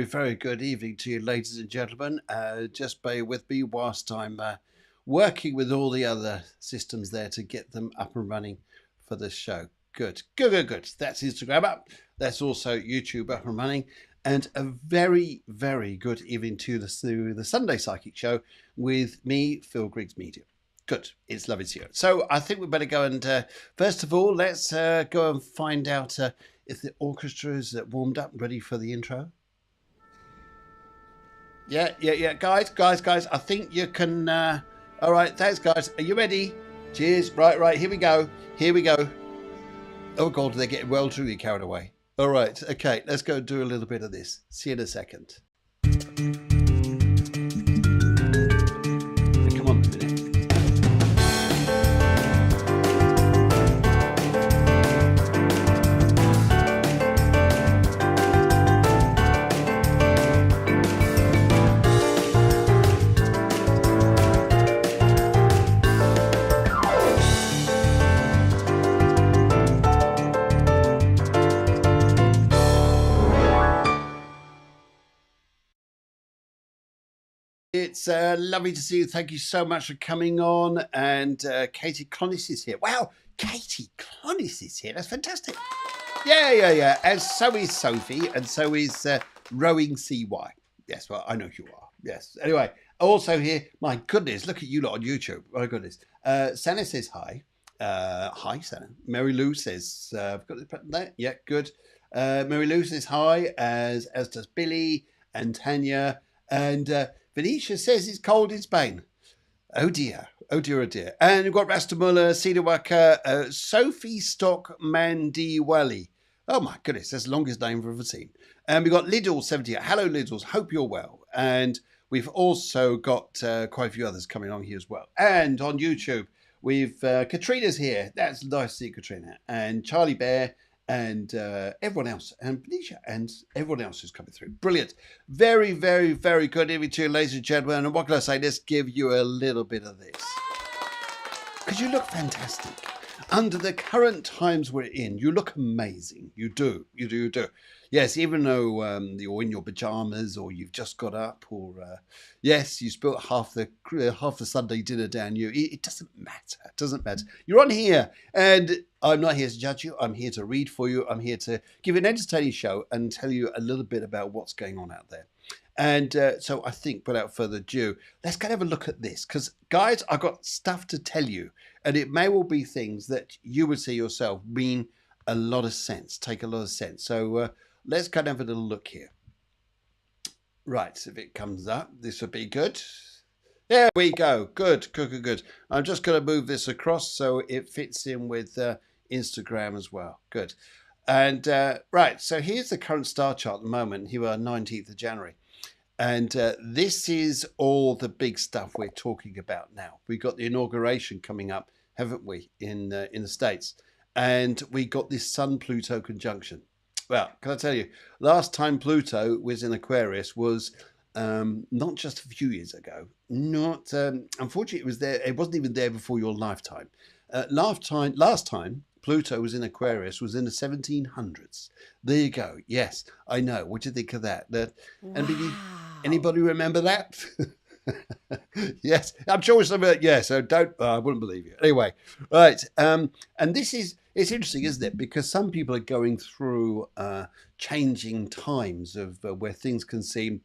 Very good evening to you, ladies and gentlemen. Just bear with me whilst I'm working with all the other systems there to get them up and running for the show. Good. That's Instagram up. That's also YouTube up and running. And a very, very good evening to the Sunday Psychic Show with me, Phil Griggs Media. Good. It's lovely to see you. So I think we better go and, first of all, let's go and find out if the orchestra is warmed up, ready for the intro. Yeah. Guys. I think you can. All right, thanks, guys. Are you ready? Cheers. Right. Here we go. Oh, God, they're getting well truly carried away. All right. Okay, let's go do a little bit of this. See you in a second. Come on a minute. It's lovely to see you. Thank you so much for coming on. And Katie Clonis is here. Wow, Katie Clonis is here. That's fantastic. Yeah. And so is Sophie, and so is Rowing CY. Yes, well, I know who you are. Yes. Anyway, also here, my goodness, look at you lot on YouTube. My goodness. Sana says hi. Hi, Sana. Mary Lou says, I've got this there. Yeah, good. Mary Lou says hi, as does Billy and Tanya. And Venetia says it's cold in Spain. Oh dear. And we've got Rastamullah, Sidawaka, Sophie Stock Mandiwali. Oh my goodness, that's the longest name I've ever seen. And we've got Liddle78. Hello, Liddles. Hope you're well. And we've also got quite a few others coming on here as well. And on YouTube, we've Katrina's here. That's nice to see Katrina. And Charlie Bear. And everyone else, and Benicia, and everyone else who's coming through. Brilliant. Very, very, very good evening to you, ladies and gentlemen. And what can I say? Let's give you a little bit of this. Because you look fantastic. Under the current times we're in, you look amazing. You do. Yes, even though you're in your pajamas or you've just got up, or yes, you spilt half the Sunday dinner down you. It doesn't matter. You're on here, and I'm not here to judge you. I'm here to read for you. I'm here to give you an entertaining show and tell you a little bit about what's going on out there. And so I think, without further ado, let's go and have a look at this. Because, guys, I've got stuff to tell you. And it may well be things that you would see yourself mean a lot of sense, take a lot of sense. So let's go and have a little look here. Right, if it comes up, this would be good. There we go. Good. I'm just going to move this across so it fits in with Instagram as well. Good. And right, so here's the current star chart at the moment. Here we are, 19th of January. And this is all the big stuff we're talking about now. We've got the inauguration coming up, haven't we, in the States? And we got this Sun-Pluto conjunction. Well, can I tell you, last time Pluto was in Aquarius was not just a few years ago. Unfortunately, it was there. It wasn't even there before your lifetime. Last time Pluto was in Aquarius was in the 1700s. There you go. Yes, I know. What do you think of that? Anybody remember that? Yes, I'm sure some of it. Yeah, so I wouldn't believe you. Anyway, right. And it's interesting, isn't it? Because some people are going through changing times of where things can seem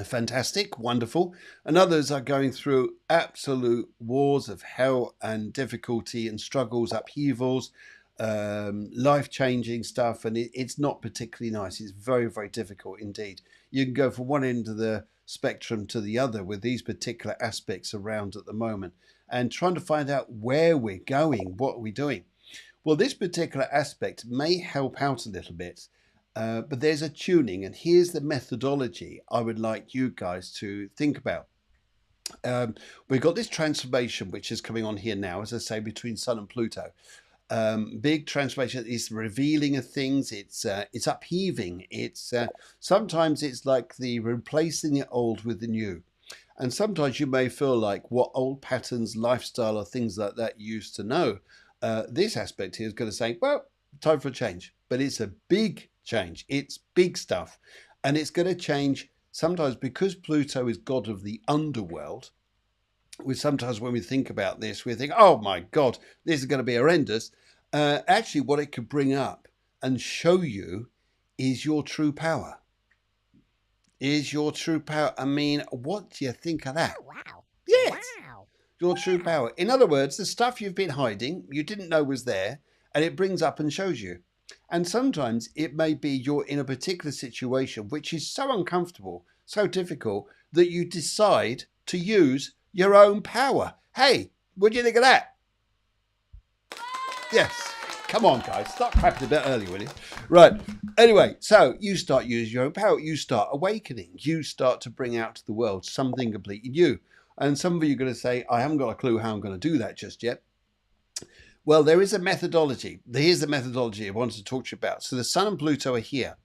fantastic, wonderful, and others are going through absolute wars of hell and difficulty and struggles, upheavals, life-changing stuff, and it's not particularly nice. It's very, very difficult indeed. You can go from one end of the spectrum to the other with these particular aspects around at the moment, and trying to find out where we're going, what are we doing. Well, this particular aspect may help out a little bit. But there's a tuning, and here's the methodology I would like you guys to think about. We've got this transformation which is coming on here now, as I say, between Sun and Pluto. Big transformation is revealing of things. It's upheaving. It's sometimes it's like the replacing the old with the new, and sometimes you may feel like what old patterns, lifestyle, or things like that you used to know. This aspect here is going to say, well, time for a change, but it's a big change. It's big stuff. And it's going to change sometimes because Pluto is god of the underworld. Sometimes when we think about this, we think, oh my God, this is going to be horrendous. Actually, what it could bring up and show you is your true power. Is your true power. I mean, what do you think of that? Oh, wow. Yes. Wow. Your true power. In other words, the stuff you've been hiding, you didn't know was there, and it brings up and shows you. And sometimes it may be you're in a particular situation which is so uncomfortable, so difficult, that you decide to use your own power. Hey, what do you think of that? Yes. Come on, guys. Start clapping a bit early, will you? Right. Anyway, so you start using your own power. You start awakening. You start to bring out to the world something completely new. And some of you are going to say, I haven't got a clue how I'm going to do that just yet. Well, there is a methodology. Here's the methodology I wanted to talk to you about. So the Sun and Pluto are here.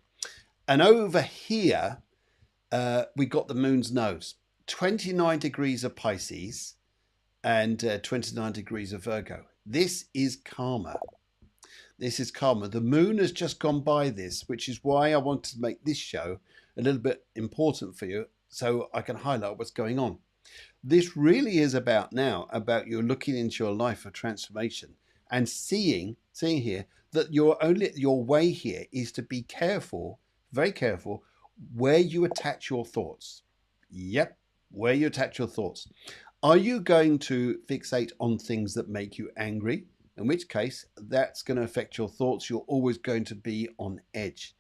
And over here, we got the moon's nose. 29 degrees of Pisces and 29 degrees of Virgo. This is karma. This is karma. The moon has just gone by this, which is why I want to make this show a little bit important for you so I can highlight what's going on. This really is about now, about you looking into your life of transformation and seeing here that your way here is to be careful, very careful, where you attach your thoughts. Yep, where you attach your thoughts. Are you going to fixate on things that make you angry? In which case, that's going to affect your thoughts. You're always going to be on edge.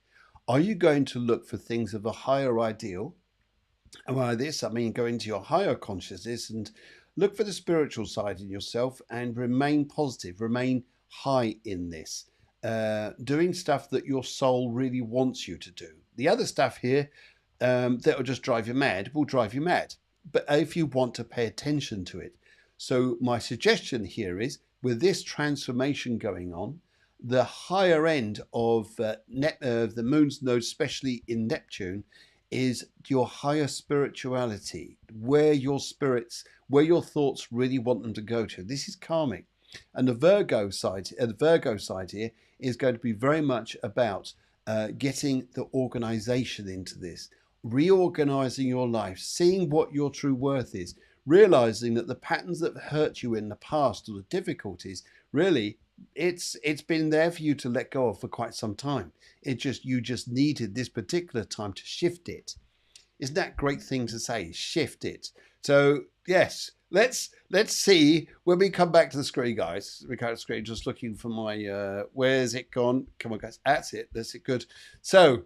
Are you going to look for things of a higher ideal? And by this, I mean go into your higher consciousness and look for the spiritual side in yourself and remain positive, remain high in this, doing stuff that your soul really wants you to do. The other stuff here that will just drive you mad will drive you mad. But if you want to pay attention to it. So my suggestion here is, with this transformation going on, the higher end of the moon's node, especially in Neptune, is your higher spirituality, where your thoughts really want them to go to. This is karmic. And the Virgo side here is going to be very much about getting the organization into this, reorganizing your life, seeing what your true worth is, realizing that the patterns that hurt you in the past or the difficulties, really, it's been there for you to let go of for quite some time. You just needed this particular time to shift it. Isn't that a great thing to say? Shift it. So yes, let's see when we come back to the screen, guys. We come to the screen, just looking for my where's it gone? Come on, guys. That's it. That's it. Good. So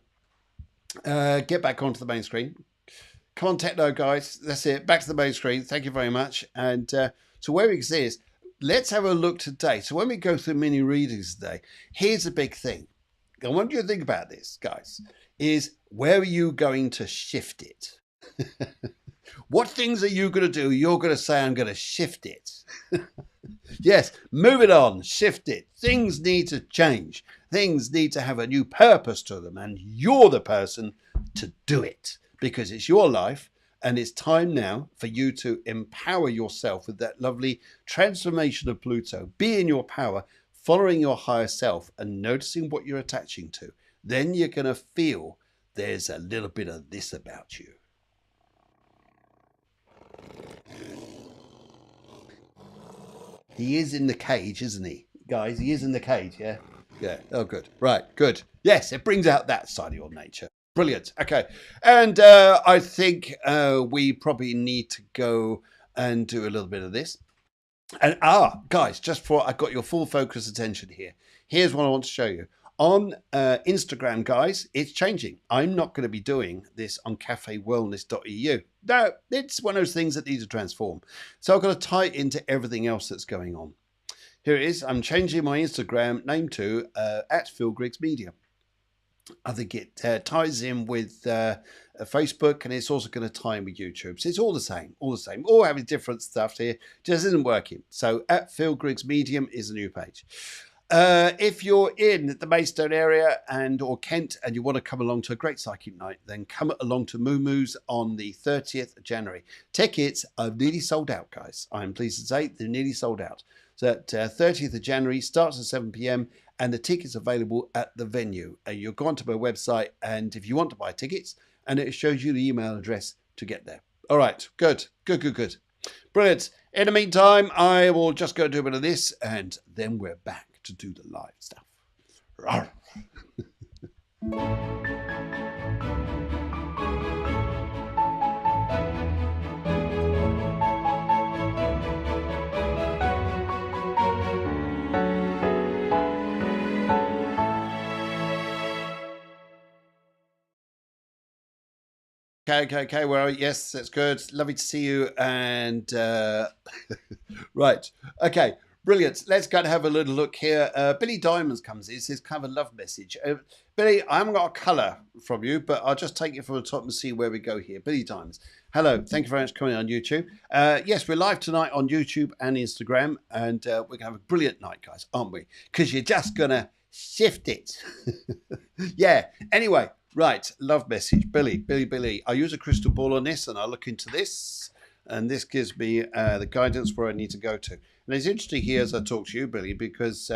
get back onto the main screen. Come on, techno guys. That's it. Back to the main screen. Thank you very much. And so where we exist, let's have a look today. So when we go through mini readings today, here's a big thing. I want you to think about this, guys, is where are you going to shift it? What things are you going to do? You're going to say, I'm going to shift it. Yes, move it on, shift it. Things need to change. Things need to have a new purpose to them. And you're the person to do it because it's your life. And it's time now for you to empower yourself with that lovely transformation of Pluto. Be in your power, following your higher self and noticing what you're attaching to. Then you're going to feel there's a little bit of this about you. He is in the cage, isn't he? Guys, he is in the cage, yeah? Yeah. Oh, good. Right, good. Yes, it brings out that side of your nature. Brilliant. Okay. And I think we probably need to go and do a little bit of this. And guys, just for I got your full focus attention here. Here's what I want to show you. On Instagram, guys, it's changing. I'm not going to be doing this on cafewellness.eu. No, it's one of those things that need to transform. So I've got to tie it into everything else that's going on. Here it is. I'm changing my Instagram name to @Griggs Media. I think it ties in with Facebook, and it's also going to tie in with YouTube. So it's all the same, all having different stuff here. Just isn't working. So @Griggs Medium is a new page. If you're in the Maidstone area or Kent and you want to come along to a great psychic night, then come along to Moo Moo's on the 30th of January. Tickets are nearly sold out, guys. I'm pleased to say they're nearly sold out. So that 30th of January starts at 7 p.m. and the tickets available at the venue. You'll go onto my website, and if you want to buy tickets, and it shows you the email address to get there. All right, good. Brilliant. In the meantime, I will just go do a bit of this, and then we're back to do the live stuff. Rawr. Okay. Well, yes, that's good. Lovely to see you. And right. Okay. Brilliant. Let's go and have a little look here. Billy Diamonds comes in. It says kind of a love message. Billy, I haven't got a colour from you, but I'll just take it from the top and see where we go here. Billy Diamonds. Hello. Thank you very much for coming on YouTube. Yes, we're live tonight on YouTube and Instagram. And we're going to have a brilliant night, guys, aren't we? Because you're just going to shift it. Yeah. Anyway. Right, love message. Billy. I use a crystal ball on this and I look into this and this gives me the guidance where I need to go to. And it's interesting here as I talk to you, Billy, because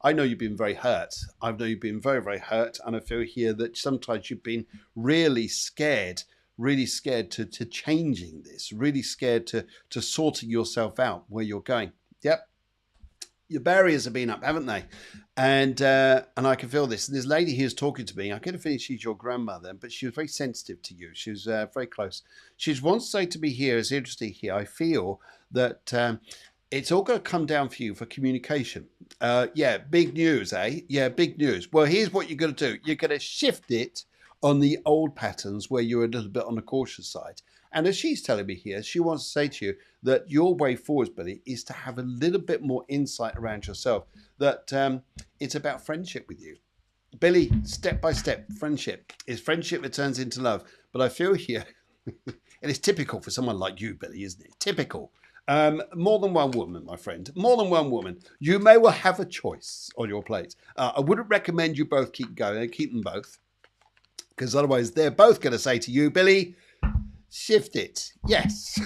I know you've been very hurt. I know you've been very, very hurt. And I feel here that sometimes you've been really scared to changing this, really scared to sorting yourself out where you're going. Yep. Your barriers have been up, haven't they? And I can feel this. And this lady here is talking to me. I get a feeling she's your grandmother, but she was very sensitive to you. She was very close. She's once to say to me here, it's interesting here, I feel that it's all going to come down for you for communication. Yeah, big news, eh? Yeah, big news. Well, here's what you're going to do. You're going to shift it on the old patterns where you're a little bit on the cautious side. And as she's telling me here, she wants to say to you that your way forward, Billy, is to have a little bit more insight around yourself, that it's about friendship with you. Billy, step by step, friendship. It's friendship that turns into love. But I feel here, and it's typical for someone like you, Billy, isn't it? Typical. More than one woman, my friend. More than one woman. You may well have a choice on your plate. I wouldn't recommend you both keep going. Keep them both. Because otherwise they're both going to say to you, Billy, shift it. Yes.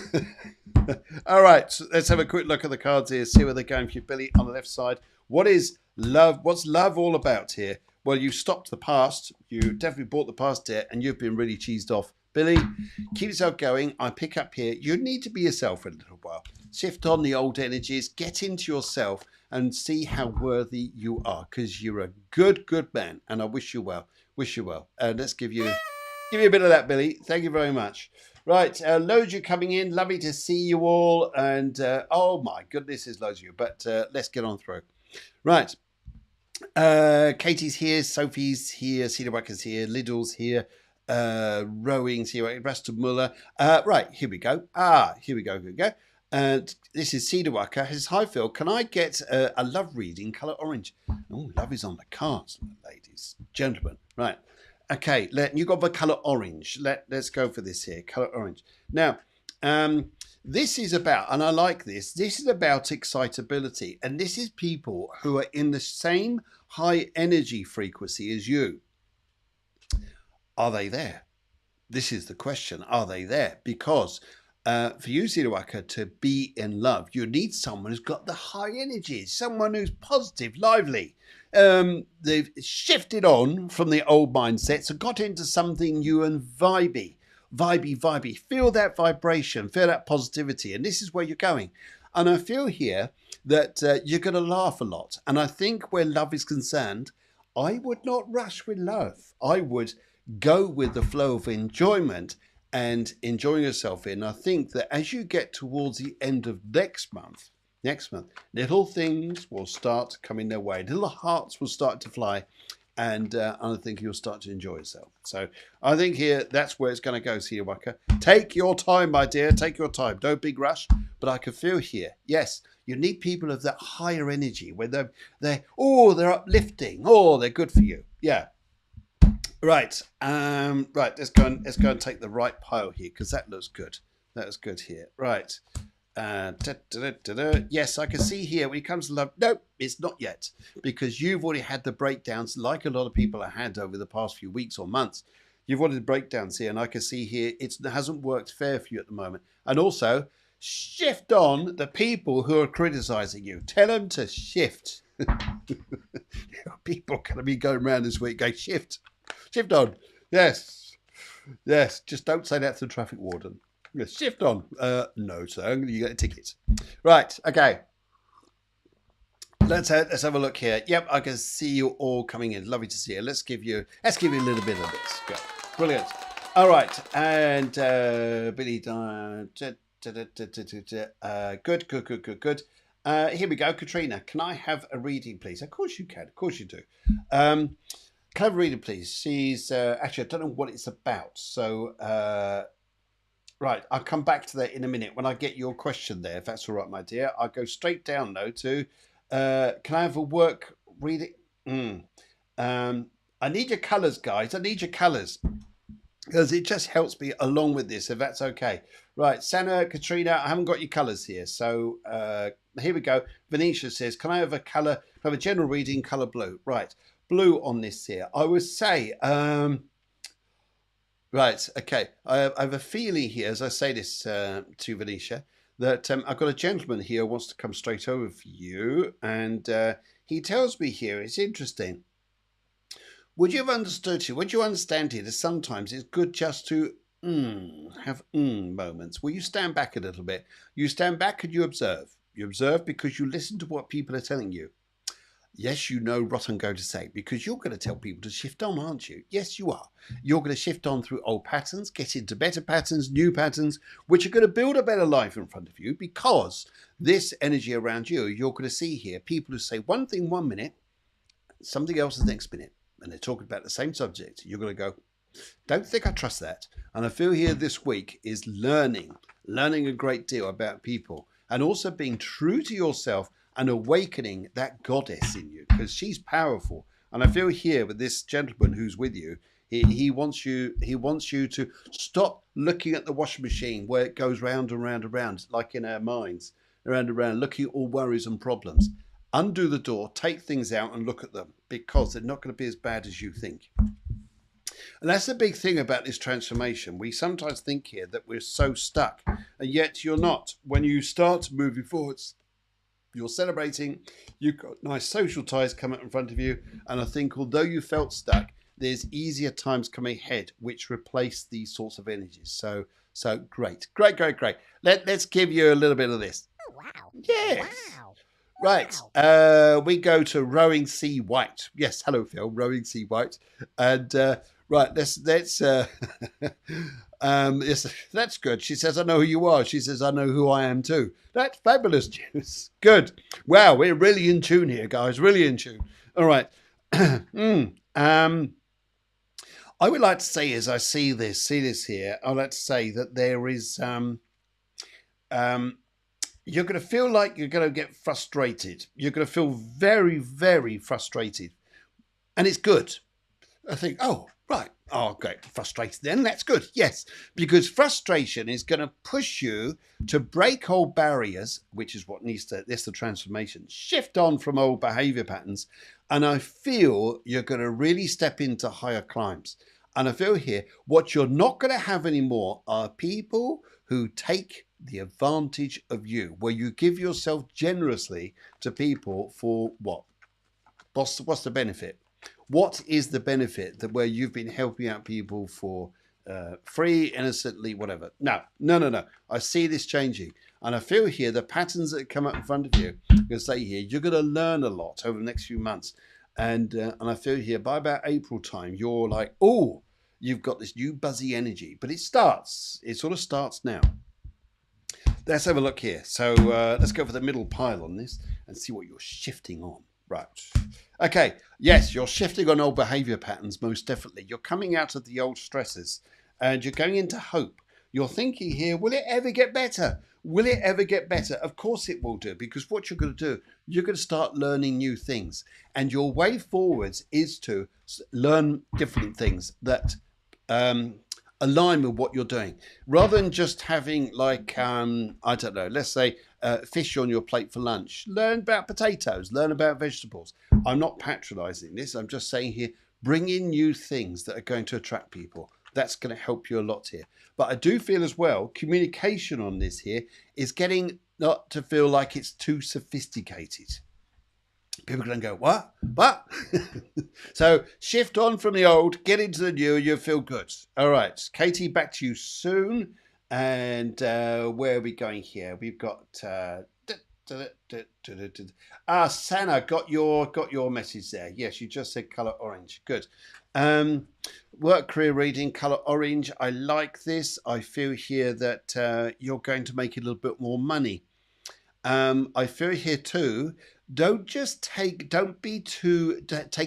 All right. So let's have a quick look at the cards here. See where they're going for you, Billy, on the left side. What is love? What's love all about here? Well, you stopped the past. You definitely brought the past here, and you've been really cheesed off. Billy, keep yourself going. I pick up here. You need to be yourself for a little while. Shift on the old energies. Get into yourself and see how worthy you are, because you're a good man, and I wish you well. Wish you well. Let's give you a bit of that, Billy. Thank you very much. Right, loads you coming in. Lovely to see you all. And oh my goodness, there's loads of you. But let's get on through. Right. Katie's here. Sophie's here. Cedar Wacker's here. Lidl's here. Rowing's here. Rasta Muller. Right, here we go. Here we go. This is Cedar Wacker. He says, hi, Phil. Can I get a love reading colour orange? Oh, love is on the cards, ladies, gentlemen. Right. Okay, you got the colour orange. Let's go for this here, colour orange. Now, this is about, and I like this is about excitability. And this is people who are in the same high energy frequency as you. Are they there? This is the question. Are they there? Because for you, Zirwaka, to be in love, you need someone who's got the high energy, someone who's positive, lively. They've shifted on from the old mindsets and got into something new and vibey. Feel that vibration, feel that positivity. And this is where you're going. And I feel here that you're going to laugh a lot. And I think where love is concerned, I would not rush with love. I would go with the flow of enjoyment and enjoying yourself in. I think that as you get towards the end of next month, little things will start coming their way. Little hearts will start to fly. And I think you'll start to enjoy yourself. So I think here, that's where it's going to go, Celia Wacker. Take your time, my dear. Take your time. Don't big rush. But I can feel here, yes, you need people of that higher energy where they're uplifting. Oh, they're good for you. Yeah. Right. Right. Let's go and take the right pile here because that looks good. That was good here. Right. Yes, I can see here when it comes to love. No, it's not yet, because you've already had the breakdowns like a lot of people have had over the past few weeks or months. You've already had breakdowns here, and I can see here it hasn't worked fair for you at the moment. And also, shift on the people who are criticizing you. Tell them to shift. People are going to be going around this week going, shift on. Yes. Yes, just don't say that to the traffic warden. Yes, shift on. No, sir. You get a ticket. Right. Okay. Let's have a look here. Yep, I can see you all coming in. Lovely to see you. Let's give you a little bit of this. Go. Brilliant. All right, and Billy. Good. Here we go, Katrina. Can I have a reading, please? Of course you can. Of course you do. Can I have a reading, please? She's actually, I don't know what it's about. So, right, I'll come back to that in a minute when I get your question there. If that's all right, my dear. I'll go straight down though to. Can I have a work reading? I need your colours, guys. I need your colours. Because it just helps me along with this, if that's okay. Right, Santa, Katrina, I haven't got your colours here. So here we go. Venetia says, can I have a colour, have a general reading, colour blue? Right, blue on this here. I would say, right, okay. I have a feeling here, as I say this to Venetia, that I've got a gentleman here who wants to come straight over for you. And he tells me here, it's interesting. Would you have understood here? Would you understand here that sometimes it's good just to have moments where you stand back a little bit. You stand back and you observe. You observe because you listen to what people are telling you. Yes, you know what I'm going to say, because you're going to tell people to shift on, aren't you? Yes, you are. You're going to shift on through old patterns, get into better patterns, new patterns, which are going to build a better life in front of you, because this energy around you, you're going to see here people who say one thing 1 minute, something else the next minute, and they're talking about the same subject. You're going to go, don't think I trust that. And I feel here this week is learning a great deal about people, and also being true to yourself and awakening that goddess in you, because she's powerful. And I feel here with this gentleman who's with you, he wants you to stop looking at the washing machine where it goes round and round and round, like in our minds, around and round, looking at all worries and problems. Undo the door, take things out and look at them, because they're not going to be as bad as you think. And that's the big thing about this transformation. We sometimes think here that we're so stuck, and yet you're not. When you start moving forwards, you're celebrating, you've got nice social ties coming in front of you, and I think although you felt stuck, there's easier times coming ahead which replace these sorts of energies. So great. Let's give you a little bit of this. Oh, wow. Yes. Wow. Right, we go to Rowing Sea White. Yes, hello Phil, Rowing Sea White, and right, let's yes, that's good. She says, I know who you are. She says, I know who I am too. That's fabulous, Juice. Good. Wow, we're really in tune here, guys. Really in tune. All right. I would like to say, as I see this here, I'd like to say that there is you're going to feel like you're going to get frustrated. You're going to feel very, very frustrated. And it's good. I think, oh, right. Oh, great. Frustrated then. That's good. Yes. Because frustration is going to push you to break old barriers, which is what needs to, this the transformation. Shift on from old behavior patterns. And I feel you're going to really step into higher climbs. And I feel here, what you're not going to have anymore are people who take the advantage of you, where you give yourself generously to people for what? What's the benefit? What is the benefit that where you've been helping out people for free, innocently, whatever? No. I see this changing. And I feel here the patterns that come up in front of you, I'm going to say here, you're going to learn a lot over the next few months. And I feel here by about April time, you're like, oh, you've got this new buzzy energy. But it sort of starts now. Let's have a look here. So let's go for the middle pile on this and see what you're shifting on. Right. Okay. Yes, you're shifting on old behavior patterns, most definitely. You're coming out of the old stresses and you're going into hope. You're thinking here, will it ever get better? Will it ever get better? Of course it will do, because what you're going to do, you're going to start learning new things. And your way forwards is to learn different things that align with what you're doing, rather than just having like I don't know, let's say fish on your plate for lunch. Learn about potatoes, learn about vegetables. I'm not patronizing this, I'm just saying here, bring in new things that are going to attract people. That's going to help you a lot here. But I do feel as well, communication on this here is getting not to feel like it's too sophisticated. People are going to go, what? What? So shift on from the old, get into the new, you'll feel good. All right, Katie, back to you soon. And where are we going here? We've got Sana got your message there. Yes, you just said color orange. Good. Work career reading color orange. I like this. I feel here that you're going to make a little bit more money. I feel here too. Don't take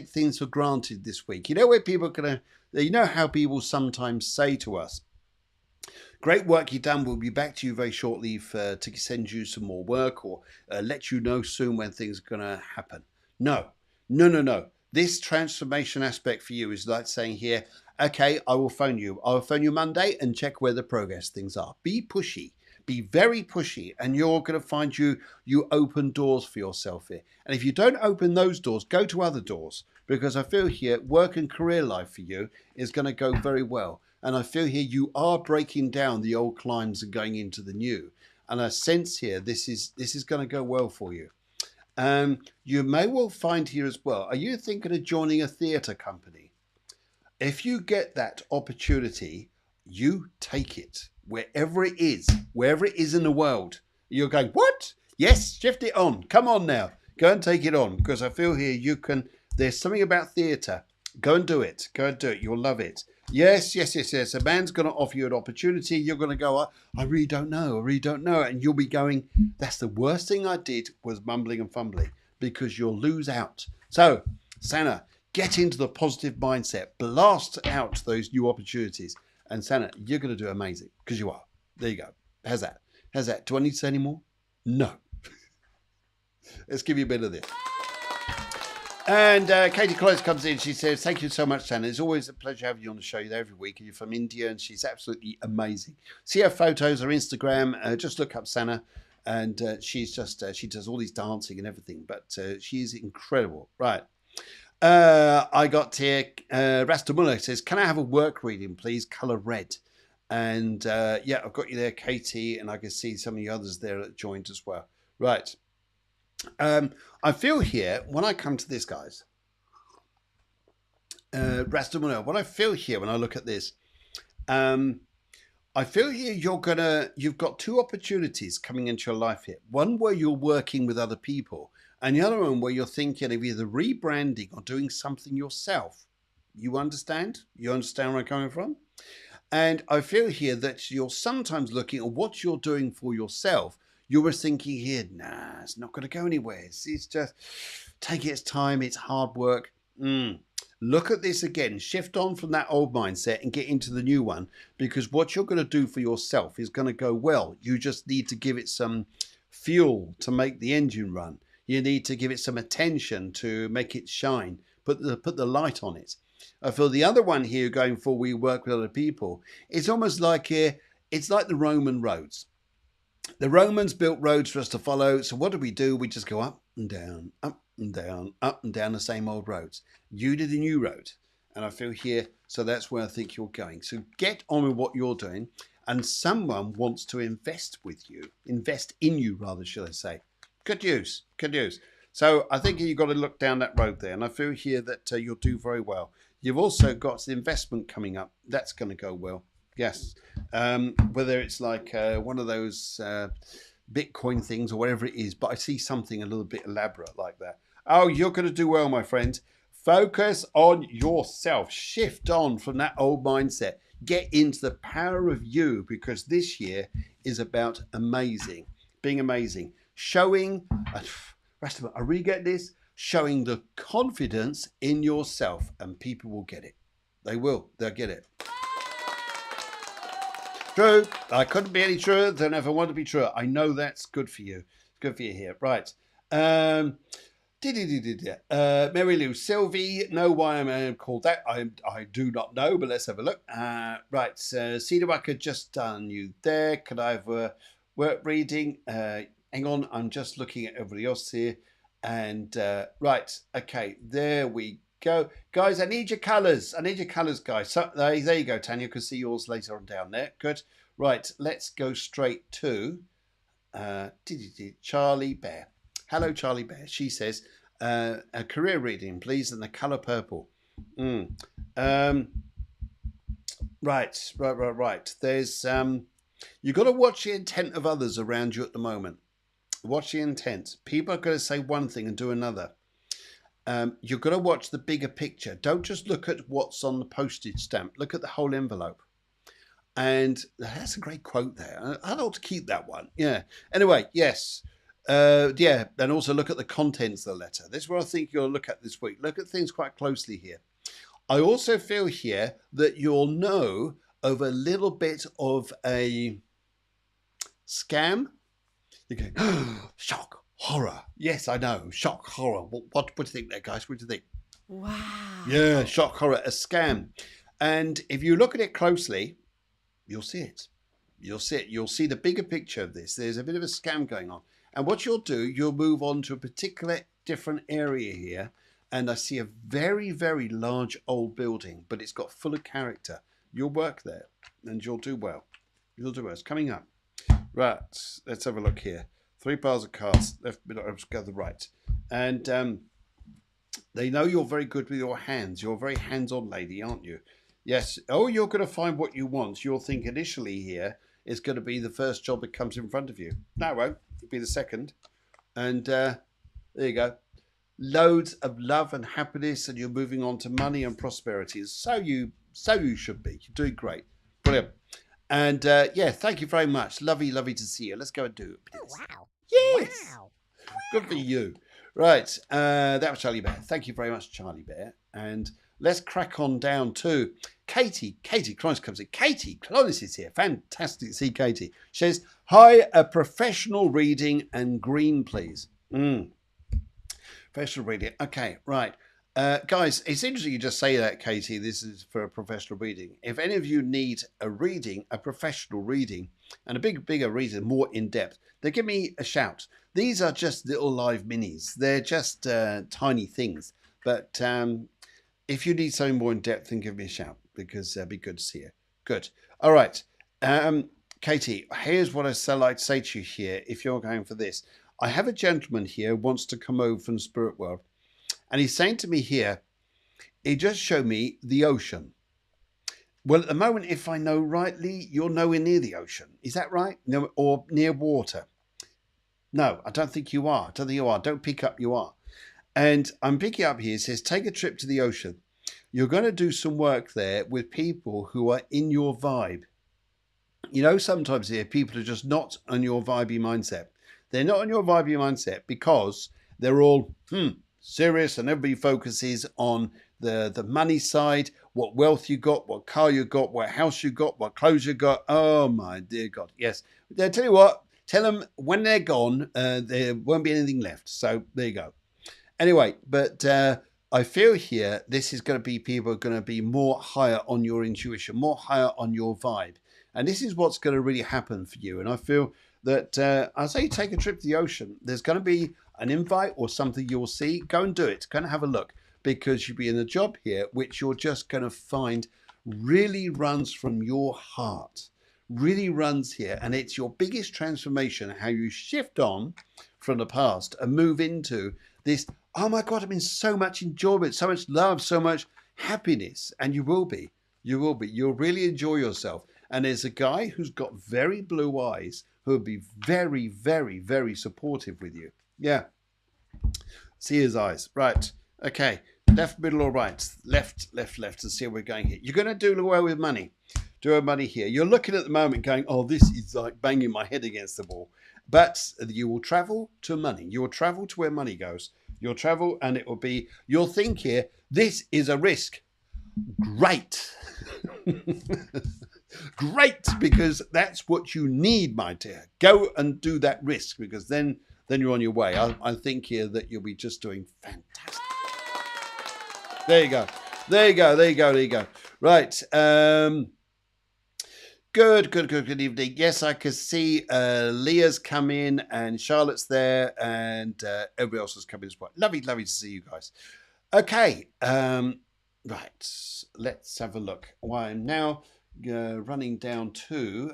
things for granted this week. You know where people are you know how people sometimes say to us, great work you've done. We'll be back to you very shortly to send you some more work or let you know soon when things are going to happen. No. This transformation aspect for you is like saying here, okay, I will phone you. I'll phone you Monday and check where the progress things are. Be pushy. Be very pushy, and you're going to find you open doors for yourself here. And if you don't open those doors, go to other doors, because I feel here work and career life for you is going to go very well. And I feel here you are breaking down the old climbs and going into the new. And I sense here this is going to go well for you. You may well find here as well, are you thinking of joining a theatre company? If you get that opportunity, you take it. Wherever it is in the world, you're going, what? Yes, shift it on. Come on now. Go and take it on, because I feel here there's something about theatre. Go and do it. You'll love it. Yes. A man's going to offer you an opportunity. You're going to go, I really don't know. And you'll be going, that's the worst thing I did was mumbling and fumbling, because you'll lose out. So, Sana, get into the positive mindset. Blast out those new opportunities. And Sana, you're going to do amazing, because you are. There you go. How's that? Do I need to say any more? No. Let's give you a bit of this. And Katie Close comes in. She says, thank you so much, Sana. It's always a pleasure having you on the show. You're there every week. And you're from India, and she's absolutely amazing. See her photos, her Instagram. Just look up Sana. And she's just, she does all these dancing and everything. But she's incredible. Right. I got here, Rastamullah says, can I have a work reading, please? Colour red. And yeah, I've got you there, Katie, and I can see some of the others there that joined as well. Right. I feel here, when I come to this, guys, Rastamullah, what I feel here when I look at this, I feel here you've got two opportunities coming into your life here. One where you're working with other people, and the other one where you're thinking of either rebranding or doing something yourself. You understand? You understand where I'm coming from? And I feel here that you're sometimes looking at what you're doing for yourself. You were thinking here, nah, it's not going to go anywhere. It's just take its time. It's hard work. Look at this again. Shift on from that old mindset and get into the new one, because what you're going to do for yourself is going to go well. You just need to give it some fuel to make the engine run. You need to give it some attention to make it shine. Put the light on it. I feel the other one here going for we work with other people. It's almost like it's like the Roman roads. The Romans built roads for us to follow. So what do? We just go up and down, up and down, up and down the same old roads. You did a new road. And I feel here, so that's where I think you're going. So get on with what you're doing. And someone wants to invest with you. Invest in you, rather, should I say. Good news. So I think you've got to look down that road there. And I feel here that you'll do very well. You've also got the investment coming up. That's going to go well. Yes. Whether it's like one of those Bitcoin things or whatever it is. But I see something a little bit elaborate like that. Oh, you're going to do well, my friend. Focus on yourself. Shift on from that old mindset. Get into the power of you, because this year is about amazing. Being amazing. Showing, I really get this, showing the confidence in yourself, and people will get it. They will. They'll get it. True. I couldn't be any truer than if I want to be true. I know that's good for you. It's good for you here. Right. Mary Lou, Sylvie, know why I'm called that? I do not know, but let's have a look. Right. Cedarwacker, just done you there. Could I have a work reading? Hang on, I'm just looking at everybody else here. And right, okay, there we go. Guys, I need your colours. Guys. So there you go, Tanya. You can see yours later on down there. Good. Right, let's go straight to Charlie Bear. Hello, Charlie Bear. She says, a career reading, please, and the colour purple. Right. There's you've got to watch the intent of others around you at the moment. Watch the intent. People are going to say one thing and do another. You've got to watch the bigger picture. Don't just look at what's on the postage stamp. Look at the whole envelope. And that's a great quote there. I'd ought to keep that one. Yeah. Anyway, yes. Yeah. And also look at the contents of the letter. This is what I think you'll look at this week. Look at things quite closely here. I also feel here that you'll know of a little bit of a scam. You go, oh, shock, horror. Yes, I know. Shock, horror. What do you think there, guys? What do you think? Wow. Yeah, shock, horror, a scam. And if you look at it closely, you'll see it. You'll see it. You'll see the bigger picture of this. There's a bit of a scam going on. And what you'll do, you'll move on to a particular different area here. And I see a very, very large old building, but it's got full of character. You'll work there and you'll do well. You'll do well. It's coming up. Right, let's have a look here. 3 piles of cards, left, middle, go to the right. And they know you're very good with your hands. You're a very hands-on lady, aren't you? Yes. Oh, you're going to find what you want. You'll think initially here is going to be the first job that comes in front of you. No, it won't. It'll be the second. And there you go. Loads of love and happiness, and you're moving on to money and prosperity. So you should be. You're doing great. Brilliant. And yeah, thank you very much. Lovely, lovely to see you. Let's go and do it. Oh, wow. Yes. Wow. Good for you. Right. That was Charlie Bear. Thank you very much, Charlie Bear. And let's crack on down to Katie. Katie Clonis comes in. Katie Clonis is here. Fantastic to see Katie. She says, hi, a professional reading and green, please. Professional reading. Okay, right. Guys, it's interesting you just say that, Katie. This is for a professional reading. If any of you need a reading, a professional reading, and a bigger reading, more in-depth, then give me a shout. These are just little live minis. They're just tiny things. But if you need something more in-depth, then give me a shout, because it'd be good to see you. Good. All right. Katie, here's what I'd like to say to you here, if you're going for this. I have a gentleman here who wants to come over from the spirit world. And he's saying to me here, he just showed me the ocean. Well, at the moment, if I know rightly, you're nowhere near the ocean. Is that right? No, or near water? No, I don't think you are. I don't think you are. Don't pick up you are. And I'm picking up here. It says, take a trip to the ocean. You're going to do some work there with people who are in your vibe. You know, sometimes here, people are just not on your vibey mindset. They're not on your vibey mindset because they're all, serious, and everybody focuses on the money side, what wealth you got, what car you got, what house you got, what clothes you got. Oh my dear God, yes. I tell you what, tell them when they're gone, there won't be anything left. So there you go. Anyway, but I feel here this is going to be people are going to be more higher on your intuition, more higher on your vibe. And this is what's going to really happen for you. And I feel that I say take a trip to the ocean. There's going to be an invite or something you'll see. Go and do it. Go and have a look, because you'll be in a job here which you're just going to find really runs from your heart, really runs here. And it's your biggest transformation, how you shift on from the past and move into this, oh my God, I'm in so much enjoyment, so much love, so much happiness. And you will be. You'll really enjoy yourself. And there's a guy who's got very blue eyes who will be very, very, very supportive with you. Yeah. See his eyes. Right. Okay. Left, middle, or right? Left, left, left. And see where we're going here. You're going to do well with money. Do well with money here. You're looking at the moment going, oh, this is like banging my head against the wall. But you will travel to money. You will travel to where money goes. You'll travel and it will be, you'll think here, this is a risk. Great. Great, because that's what you need, my dear. Go and do that risk, because then you're on your way. I think here that you'll be just doing fantastic. There you go. There you go. There you go. There you go. Right. Good evening. Yes, I can see Leah's come in and Charlotte's there and everybody else has come in as well. Lovely to see you guys. Okay. Right. Let's have a look. Well, I'm now running down to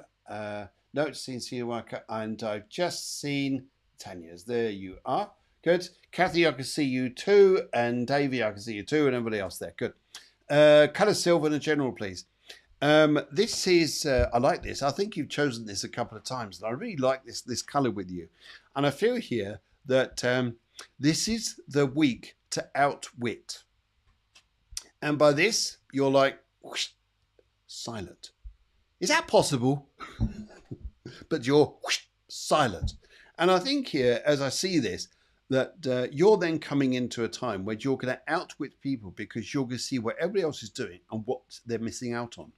noticing Worker, and I've just seen Tanya's. There you are. Good. Kathy, I can see you too. And Davey, I can see you too. And everybody else there. Good. Colour silver and a general, please. This is, I like this. I think you've chosen this a couple of times. And I really like this colour with you. And I feel here that this is the week to outwit. And by this, you're like, whoosh, silent. Is that possible? But you're whoosh, silent. And I think here, as I see this, that you're then coming into a time where you're going to outwit people because you're going to see what everybody else is doing and what they're missing out on.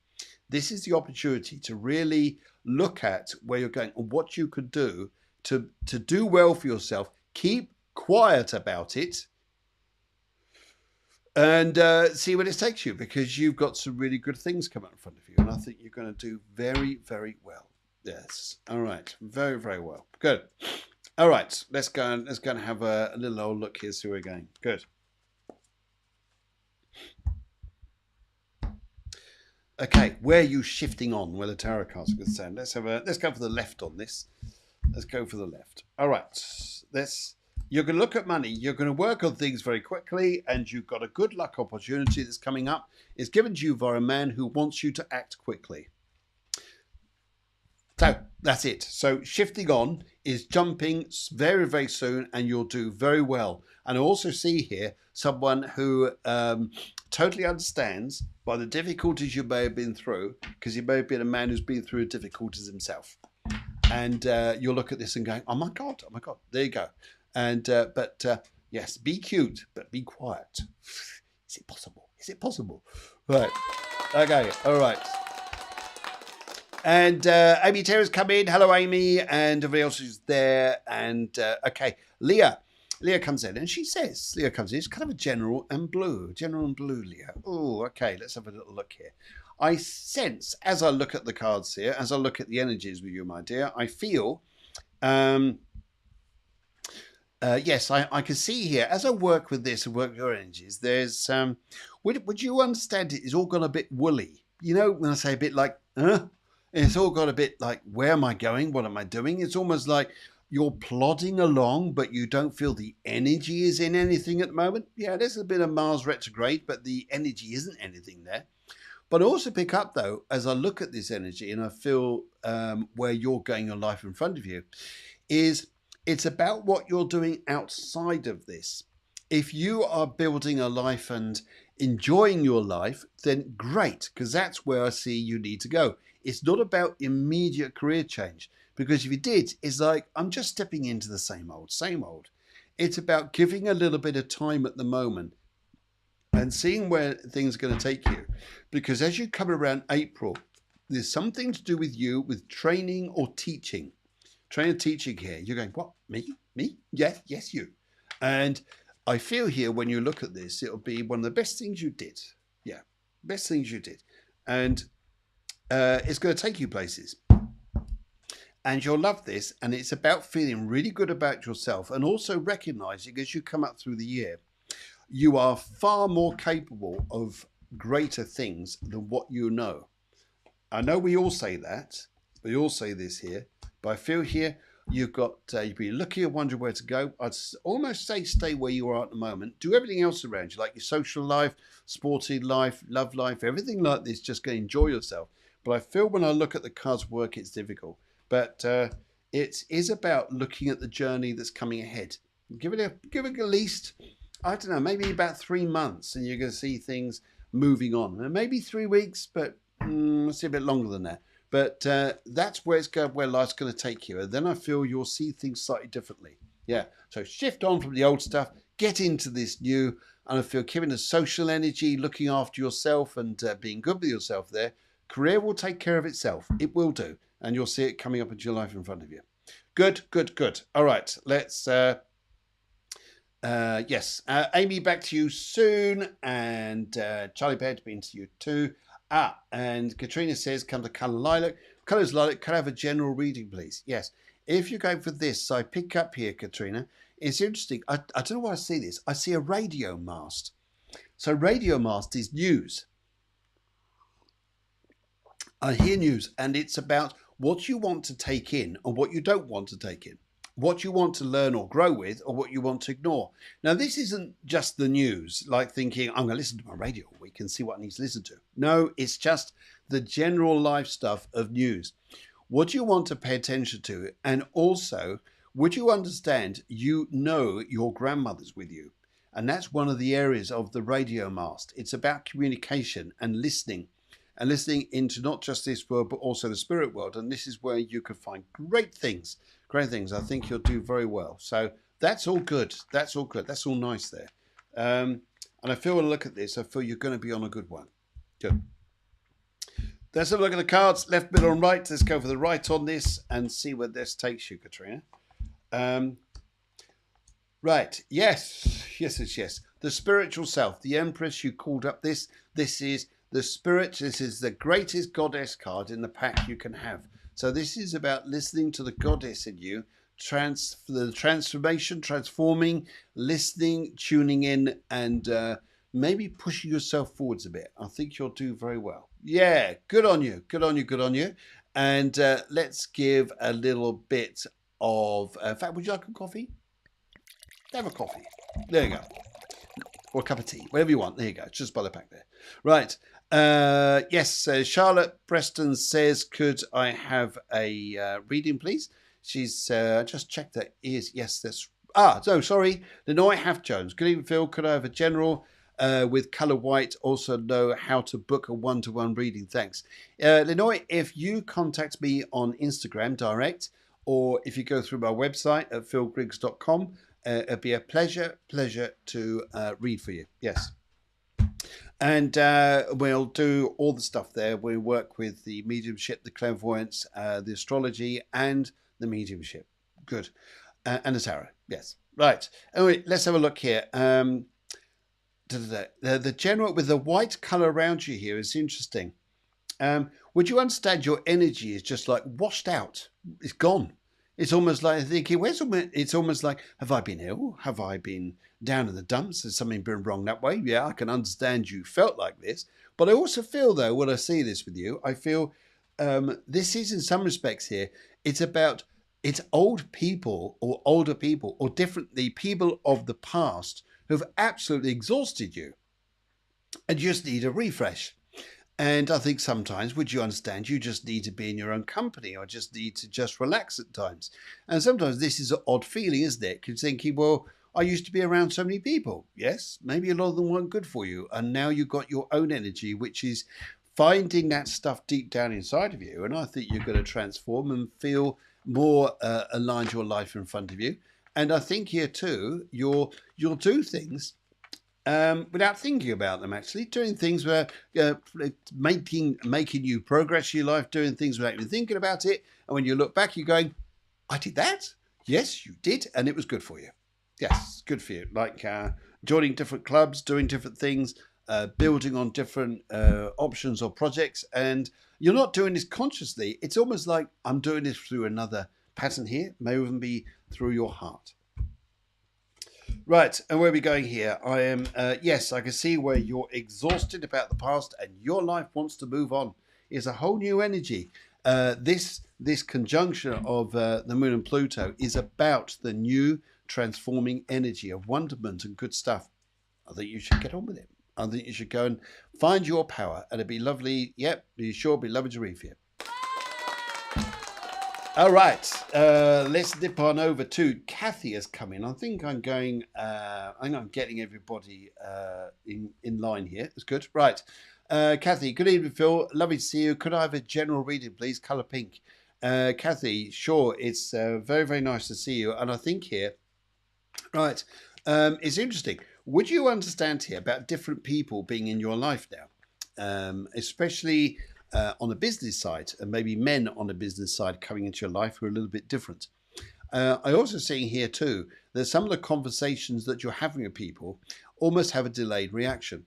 This is the opportunity to really look at where you're going and what you could do to do well for yourself. Keep quiet about it and see where it takes you, because you've got some really good things coming in front of you. And I think you're going to do very, very well. Yes. All right. Very, very well. Good. All right. Let's go and have a little old look here. See where we're going. Good. Okay. Where are you shifting on where the tarot cards are concerned? Let's go for the left on this. Let's go for the left. All right. You're going to look at money. You're going to work on things very quickly, and you've got a good luck opportunity that's coming up. It's given to you by a man who wants you to act quickly. So that's it. So shifting on is jumping very, very soon, and you'll do very well. And I also see here someone who totally understands by the difficulties you may have been through, because you may have been a man who's been through difficulties himself. And you'll look at this and go, oh my God, there you go. And yes, be cute, but be quiet. Is it possible? Is it possible? Right. Okay. All right. And Amy Terra's come in. Hello, Amy, and everybody else who's there. And okay, Leah comes in, and she says, Leah comes in. It's kind of a general and blue, Leah. Oh, okay. Let's have a little look here. I sense, as I look at the cards here, as I look at the energies with you, my dear, I feel. Yes, I can see here, as I work with this and work with your energies, there's, would you understand it? It's all gone a bit woolly. You know, when I say a bit like, it's all got a bit like, where am I going? What am I doing? It's almost like you're plodding along, but you don't feel the energy is in anything at the moment. Yeah, there's a bit of Mars retrograde, but the energy isn't anything there. But I also pick up, though, as I look at this energy and I feel where you're going your life in front of you, is it's about what you're doing outside of this. If you are building a life and enjoying your life, then great, because that's where I see you need to go. It's not about immediate career change, because if you did, it's like, I'm just stepping into the same old, same old. It's about giving a little bit of time at the moment and seeing where things are going to take you. Because as you come around April, there's something to do with you, with training or teaching. Training and teaching here. You're going, what? Me? Yes, you. And I feel here when you look at this, it'll be one of the best things you did. Yeah, best things you did. And it's going to take you places. And you'll love this. And it's about feeling really good about yourself and also recognizing as you come up through the year, you are far more capable of greater things than what you know. I know we all say that. We all say this here. But I feel here you've got, you'd be looking and wondering where to go. I'd almost say stay where you are at the moment. Do everything else around you, like your social life, sporting life, love life, everything like this. Just go enjoy yourself. But I feel when I look at the cards work, it's difficult. But it is about looking at the journey that's coming ahead. Give it at least, I don't know, maybe about 3 months, and you're going to see things moving on. And maybe 3 weeks, but let's see a bit longer than that. But that's where life's going to take you. And then I feel you'll see things slightly differently. Yeah. So shift on from the old stuff, get into this new. And I feel giving the social energy, looking after yourself and being good with yourself there, career will take care of itself. It will do. And you'll see it coming up into your life in front of you. Good. All right. Let's, yes. Amy, back to you soon. And Charlie Baird, been to you too. And Katrina says, come to colour lilac. Colours lilac, can I have a general reading, please? Yes. If you go for this, I pick up here, Katrina. It's interesting. I don't know why I see this. I see a radio mast. So radio mast is news. I hear news, and it's about what you want to take in and what you don't want to take in. what you want to learn or grow with, or what you want to ignore. Now, this isn't just the news, like thinking, I'm going to listen to my radio all week and see what I need to listen to. No, it's just the general life stuff of news. What do you want to pay attention to? And also, would you understand, your grandmother's with you? And that's one of the areas of the radio mast. It's about communication and listening into not just this world, but also the spirit world. And this is where you could find great things. I think you'll do very well. So that's all good. That's all good. That's all nice there. And I feel when I look at this, I feel you're going to be on a good one. Good. Let's have a look at the cards, left, middle, and right. Let's go for the right on this and see where this takes you, Katrina. Right. Yes. The spiritual self, the Empress, you called up this. This is the spirit. This is the greatest goddess card in the pack you can have. So this is about listening to the goddess in you, the transformation, transforming, listening, tuning in, and maybe pushing yourself forwards a bit. I think you'll do very well. Yeah, good on you. And let's give a little bit of... in fact, would you like a coffee? Have a coffee. There you go. Or a cup of tea, whatever you want. There you go. Just by the pack there. Right. Yes, Charlotte Preston says, could I have a reading, please? She's just checked her ears. Yes, that's... sorry. Lenoy Half-Jones. Good evening, Phil. Could I have a general with colour white? Also know how to book a one-to-one reading. Thanks. Lenoy, if you contact me on Instagram direct, or if you go through my website at philgriggs.com, it'd be a pleasure to read for you. Yes. And we'll do all the stuff there. We work with the mediumship, the clairvoyance, the astrology, and the mediumship. Good. And the tarot. Yes. Right. Anyway, let's have a look here. The general with the white colour around you here is interesting. Would you understand your energy is just like washed out? It's gone. It's almost like thinking, it's almost like, have I been ill? Have I been down in the dumps? Has something been wrong that way? Yeah, I can understand you felt like this. But I also feel, though, when I see this with you, I feel this is, in some respects here, it's old people or older people or differently people of the past who've absolutely exhausted you and just need a refresh. And I think sometimes, would you understand, you just need to be in your own company or just need to just relax at times. And sometimes this is an odd feeling, isn't it? Because thinking, well, I used to be around so many people. Yes, maybe a lot of them weren't good for you. And now you've got your own energy, which is finding that stuff deep down inside of you. And I think you're going to transform and feel more aligned to your life in front of you. And I think here too, you'll do things without thinking about them, actually. Doing things where making you progress in your life, doing things without even thinking about it. And when you look back, you're going, I did that? Yes, you did. And it was good for you. Yes, good for you. Like joining different clubs, doing different things, building on different options or projects. And you're not doing this consciously. It's almost like I'm doing this through another pattern here. May even be through your heart. Right, and where are we going here? I am, yes, I can see where you're exhausted about the past and your life wants to move on. It's a whole new energy. This conjunction of the Moon and Pluto is about the new transforming energy of wonderment and good stuff. I think you should get on with it. I think you should go and find your power, and it'd be lovely. Yep, be sure it'd be lovely to read for you. All right, let's dip on over to Kathy has come in. I think I'm going. I'm getting everybody in line here. That's good. Right, Kathy. Good evening, Phil. Lovely to see you. Could I have a general reading, please? Color pink. Kathy, sure. It's very, very nice to see you. And I think here, right, it's interesting. Would you understand here about different people being in your life now, especially on the business side, and maybe men on the business side coming into your life who are a little bit different? I also see here too that some of the conversations that you're having with people almost have a delayed reaction.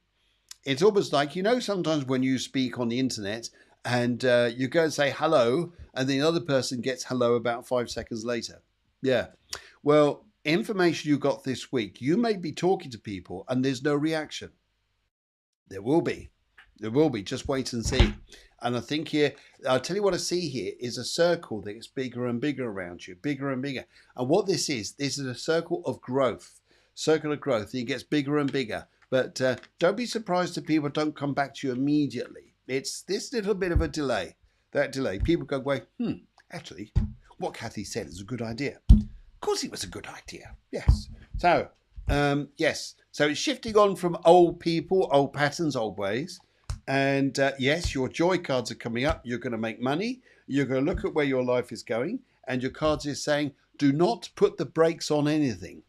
It's almost like, sometimes when you speak on the internet and you go and say hello, and the other person gets hello about 5 seconds later. Yeah. Well, information you got this week, you may be talking to people and there's no reaction. There will be. Just wait and see. And I think here, I'll tell you what I see here is a circle that gets bigger and bigger around you, bigger and bigger. And what this is a circle of growth, circle of growth. It gets bigger and bigger. But don't be surprised if people don't come back to you immediately. It's this little bit of a delay. That delay. People go away, actually, what Kathy said is a good idea. Of course it was a good idea. Yes. So, yes. So it's shifting on from old people, old patterns, old ways. And yes, your joy cards are coming up. You're going to make money. You're going to look at where your life is going. And your cards is saying, do not put the brakes on anything.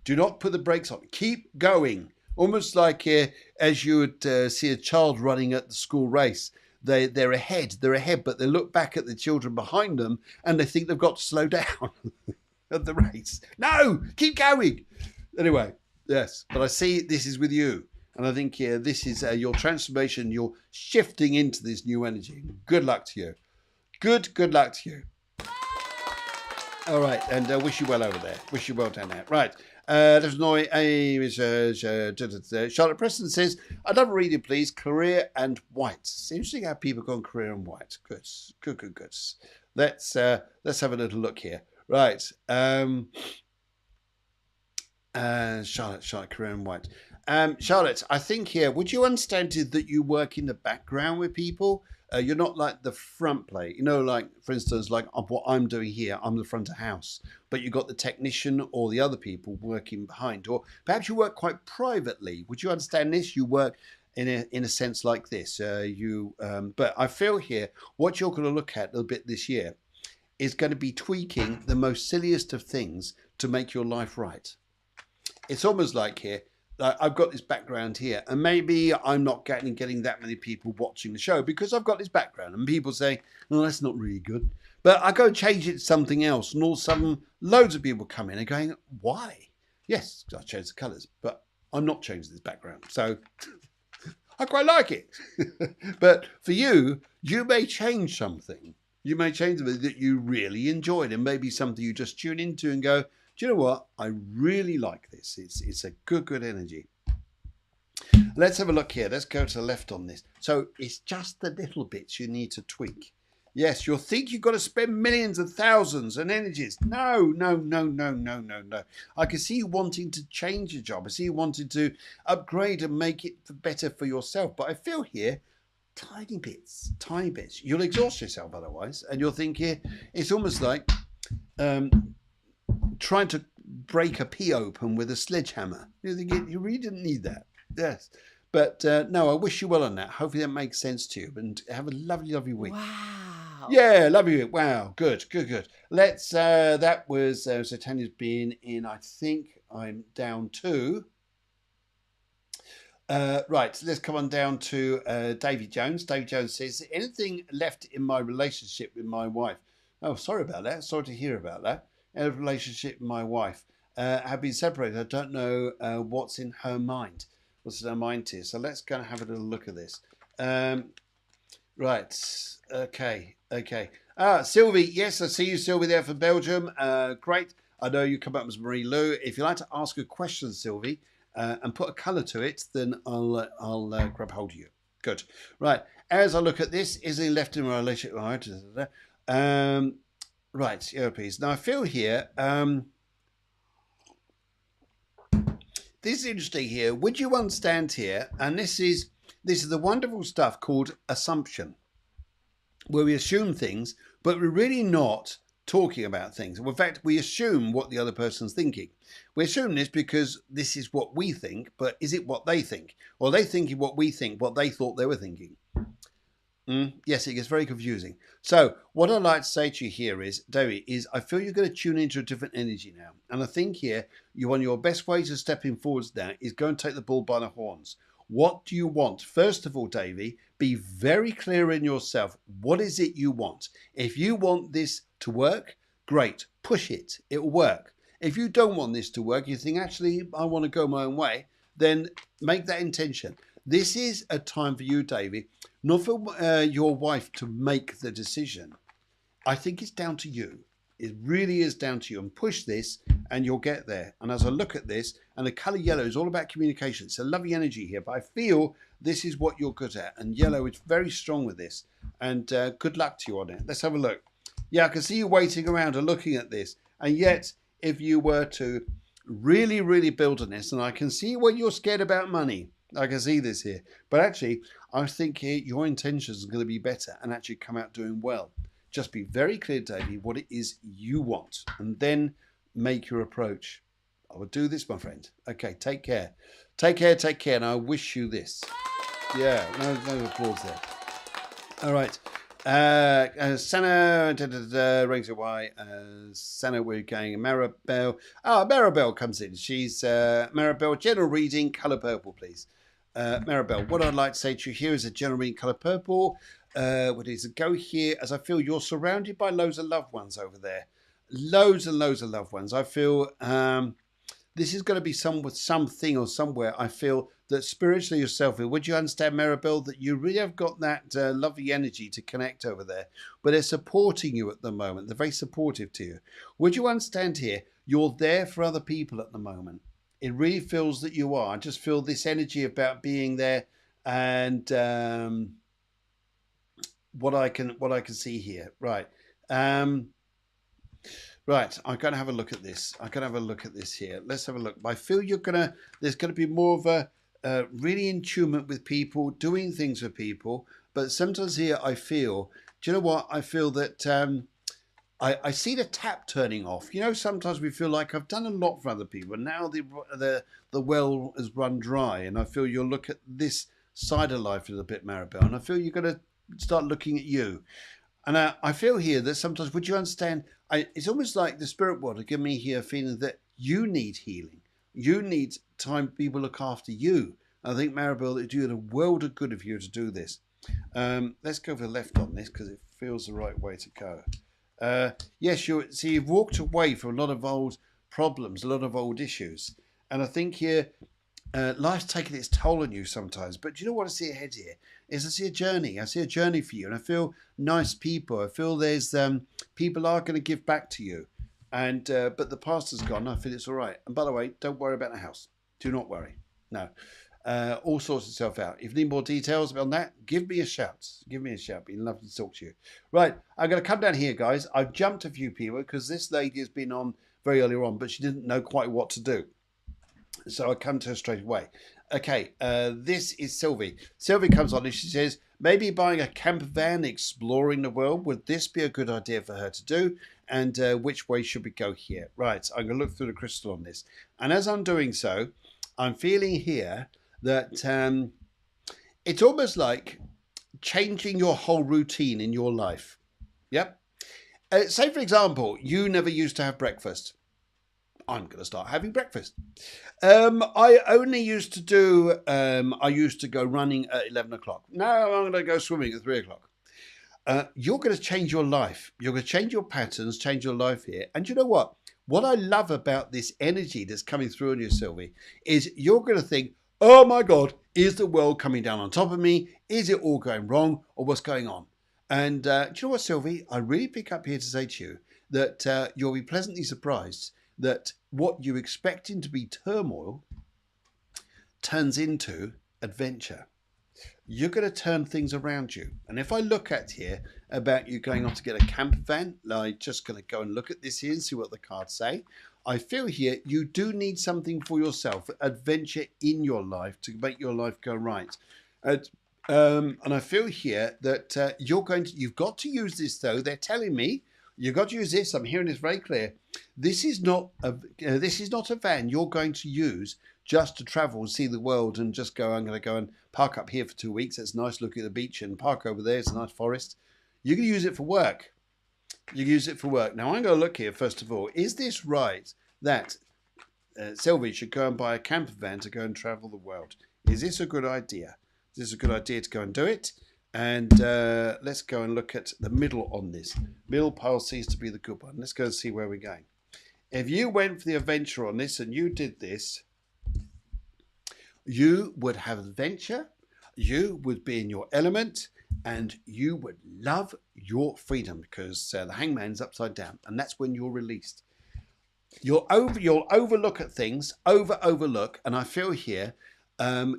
Do not put the brakes on. Keep going. Almost like as you would see a child running at the school race. They're ahead, but they look back at the children behind them and they think they've got to slow down at the race. No, keep going. Anyway, yes, but I see this is with you. And I think this is your transformation. You're shifting into this new energy. Good luck to you. Good luck to you. All right, and wish you well over there. Wish you well down there. Right. Charlotte Preston says, I'd love a reading, please. Career and white. It's interesting how people go on career and white. Good. Let's have a little look here. Right. Charlotte, career and white. Charlotte, I think here, would you understand that you work in the background with people? You're not like the front plate, like, for instance, like what I'm doing here, I'm the front of house, but you've got the technician or the other people working behind, or perhaps you work quite privately. Would you understand this? You work in a sense like this. But I feel here, what you're going to look at a little bit this year is going to be tweaking the most silliest of things to make your life right. It's almost like here, I've got this background here, and maybe I'm not getting that many people watching the show because I've got this background, and people say, "Oh, that's not really good." But I go change it to something else, and all of a sudden, loads of people come in and going, "Why?" Yes, I changed the colours, but I'm not changing this background, so I quite like it. But for you, you may change something. You may change something that you really enjoyed, and maybe something you just tune into and go, do you know what? I really like this. It's a good energy. Let's have a look here. Let's go to the left on this. So it's just the little bits you need to tweak. Yes, you'll think you've got to spend millions and thousands and energies. No. I can see you wanting to change your job. I see you wanting to upgrade and make it better for yourself. But I feel here, tiny bits. You'll exhaust yourself otherwise. And you'll think here, it's almost like trying to break a pea open with a sledgehammer. You think you really didn't need that. Yes. But no, I wish you well on that. Hopefully that makes sense to you. And have a lovely week. Wow. Yeah, lovely week. Wow. Good. Let's, that was, so Tanya's been in, I think I'm down to, right, let's come on down to Davy Jones. Davy Jones says, anything left in my relationship with my wife? Oh, sorry about that. Sorry to hear about that. A relationship with my wife. Have been separated. I don't know what's in her mind. What's in her mind here? So let's go and have a little look at this. Right. Okay. Sylvie. Yes, I see you, Sylvie, there from Belgium. Great. I know you come up as Marie Lou. If you'd like to ask a question, Sylvie, and put a colour to it, then I'll grab hold of you. Good. Right. As I look at this, is he left in a relationship? Right, yeah, please. Now I feel here, this is interesting here. Would you understand here? And this is the wonderful stuff called assumption, where we assume things, but we're really not talking about things. In fact, we assume what the other person's thinking. We assume this because this is what we think, but is it what they think? Or are they thinking what we think, what they thought they were thinking? Yes, it gets very confusing. So what I'd like to say to you here is, Debbie, I feel you're going to tune into a different energy now. And I think here, one of your best ways of stepping forwards now is go and take the bull by the horns. What do you want? First of all, Davey, be very clear in yourself. What is it you want? If you want this to work, great, push it. It will work. If you don't want this to work, you think, actually, I want to go my own way, then make that intention. This is a time for you, Davey, not for your wife to make the decision. I think it's down to you. It really is down to you, and push this and you'll get there. And as I look at this, and the color yellow is all about communication. It's a lovely energy here, but I feel this is what you're good at, and yellow is very strong with this. And good luck to you on it. Let's have a look. Yeah, I can see you waiting around and looking at this, and yet if you were to really build on this, and I can see where you're scared about money. I can see this here, but actually I think here your intentions are going to be better and actually come out doing well. Just be very clear, Davey, what it is you want, and then make your approach. I will do this, my friend. Okay, take care. Take care, and I wish you this. Yeah, no applause there. All right. Sana, rings away. Sana, we're going. Maribel. Maribel comes in. She's Maribel, general reading, colour purple, please. Maribel, what I'd like to say to you here is a general reading, colour purple. What is it? Go here, as I feel you're surrounded by loads of loved ones over there. Loads and loads of loved ones. I feel this is going to be something or somewhere. I feel that spiritually yourself, would you understand, Maribel, that you really have got that lovely energy to connect over there, but they're supporting you at the moment. They're very supportive to you. Would you understand here, you're there for other people at the moment. It really feels that you are. I just feel this energy about being there, and what I can see here. Right. Right, I'm going to have a look at this. Here. Let's have a look. I feel there's going to be more of a really in tune with people, doing things with people. But sometimes here I feel, do you know what? I feel that I see the tap turning off. You know, sometimes we feel like I've done a lot for other people, and now the well has run dry. And I feel you'll look at this side of life a little bit, Maribel. And I feel you're going to start looking at you. And I feel here that sometimes, would you understand, it's almost like the spirit world will give me here a feeling that you need healing. You need time people look after you. I think, Maribel, it would do a world of good of you to do this. Let's go for the left on this because it feels the right way to go. Yes, you've walked away from a lot of old problems, a lot of old issues. And I think here, life's taking its toll on you sometimes, but do you know what I see ahead here? I see a journey. I see a journey for you, and I feel nice people. I feel there's people are going to give back to you, and but the past has gone. I feel it's all right. And by the way, don't worry about the house. Do not worry. No, all sorts itself out. If you need more details on that, give me a shout. Give me a shout. Be lovely to talk to you. Right, I'm going to come down here, guys. I've jumped a few people because this lady has been on very early on, but she didn't know quite what to do. So I come to her straight away. Okay, this is Sylvie. Sylvie comes on and she says, maybe buying a camper van, exploring the world. Would this be a good idea for her to do? And which way should we go here? Right, I'm going to look through the crystal on this. And as I'm doing so, I'm feeling here that it's almost like changing your whole routine in your life. Yep. Say, for example, you never used to have breakfast. I'm going to start having breakfast. I only used to do, I used to go running at 11 o'clock. Now I'm going to go swimming at 3 o'clock. You're going to change your life. You're going to change your patterns, change your life here. And you know what? What I love about this energy that's coming through on you, Sylvie, is you're going to think, oh my God, is the world coming down on top of me? Is it all going wrong, or what's going on? And do you know what, Sylvie? I really pick up here to say to you that you'll be pleasantly surprised that what you expecting to be turmoil turns into adventure. You're going to turn things around you. And if I look at here about you going on to get a camper van, I'm just going to go and look at this here and see what the cards say. I feel here you do need something for yourself, adventure in your life to make your life go right. And I feel here that you've got to use this though. They're telling me you've got to use this. I'm hearing this very clear. This is not a van you're going to use just to travel and see the world and just go, I'm going to go and park up here for 2 weeks. It's nice looking at the beach, and park over there. It's a nice forest. You can use it for work. You can use it for work. Now I'm going to look here first of all. Is this right that Sylvie should go and buy a camper van to go and travel the world? Is this a good idea? Is this a good idea to go and do it? And let's go and look at the middle on this. Middle pile seems to be the good one. Let's go and see where we're going. If you went for the adventure on this and you did this, you would have adventure. You would be in your element. and you would love your freedom because the hangman's upside down, and that's when you're released. You'll overlook at things, overlook, and I feel here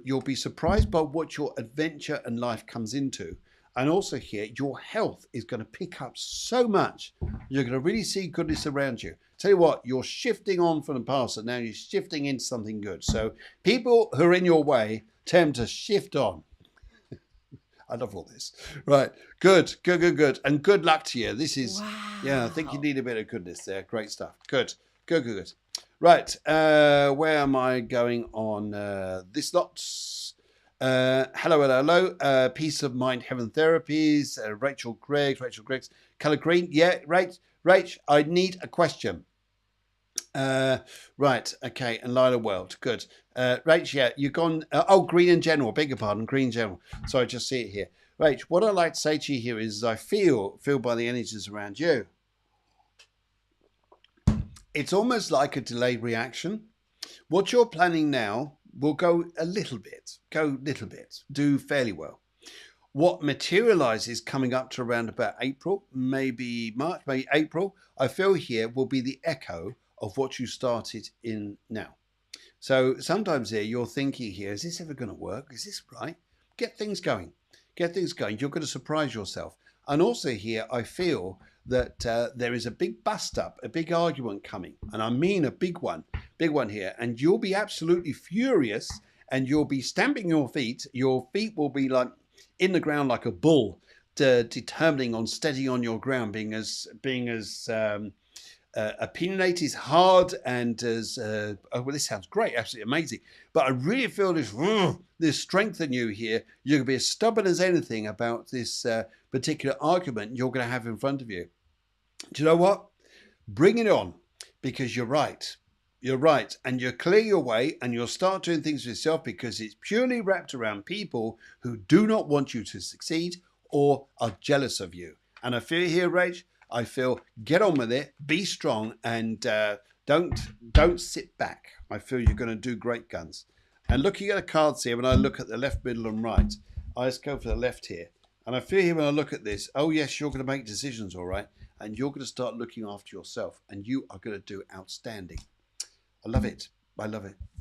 you'll be surprised by what your adventure and life comes into. And also here, your health is going to pick up so much. You're going to really see goodness around you. Tell you what, you're shifting on from the past, and now you're shifting into something good. So people who are in your way, tell them to shift on. I love all this. Right. Good. And good luck to you. This is, yeah, I think you need a bit of goodness there. Great stuff. Good. Right. Where am I going on this lot? Hello. Peace of Mind Heaven Therapies. Rachel Griggs. Colour green. Yeah, Rach, I need a question. Right, okay, and Lila World, good. Rach, yeah, you've gone, green in general, beg your pardon, green in general. So I just see it here. Rach, what I'd like to say to you here is I feel by the energies around you. It's almost like a delayed reaction. What you're planning now will go a little bit, do fairly well. What materializes coming up to around about April, maybe March, maybe April, I feel here will be the echo of what you started in now. So sometimes here you're thinking here, is this ever going to work? Is this right? Get things going. You're going to surprise yourself. And also here, I feel that there is a big bust up, a big argument coming. And I mean a big one here. And you'll be absolutely furious and you'll be stamping your feet. Your feet will be like in the ground like a bull, determining on steady on your ground, being as opinionated, hard, and as this sounds great, absolutely amazing. But I really feel this strength in you here. You're going to be as stubborn as anything about this particular argument you're going to have in front of you. Do you know what? Bring it on, because you're right. And you'll clear your way and you'll start doing things for yourself, because it's purely wrapped around people who do not want you to succeed or are jealous of you. And I feel here, Rach, I feel get on with it, be strong, and don't sit back. I feel you're going to do great guns. And looking at the cards here, when I look at the left, middle, and right, I just go for the left here. And I feel here when I look at this, oh yes, you're going to make decisions, all right, and you're going to start looking after yourself, and you are going to do outstanding. I love it.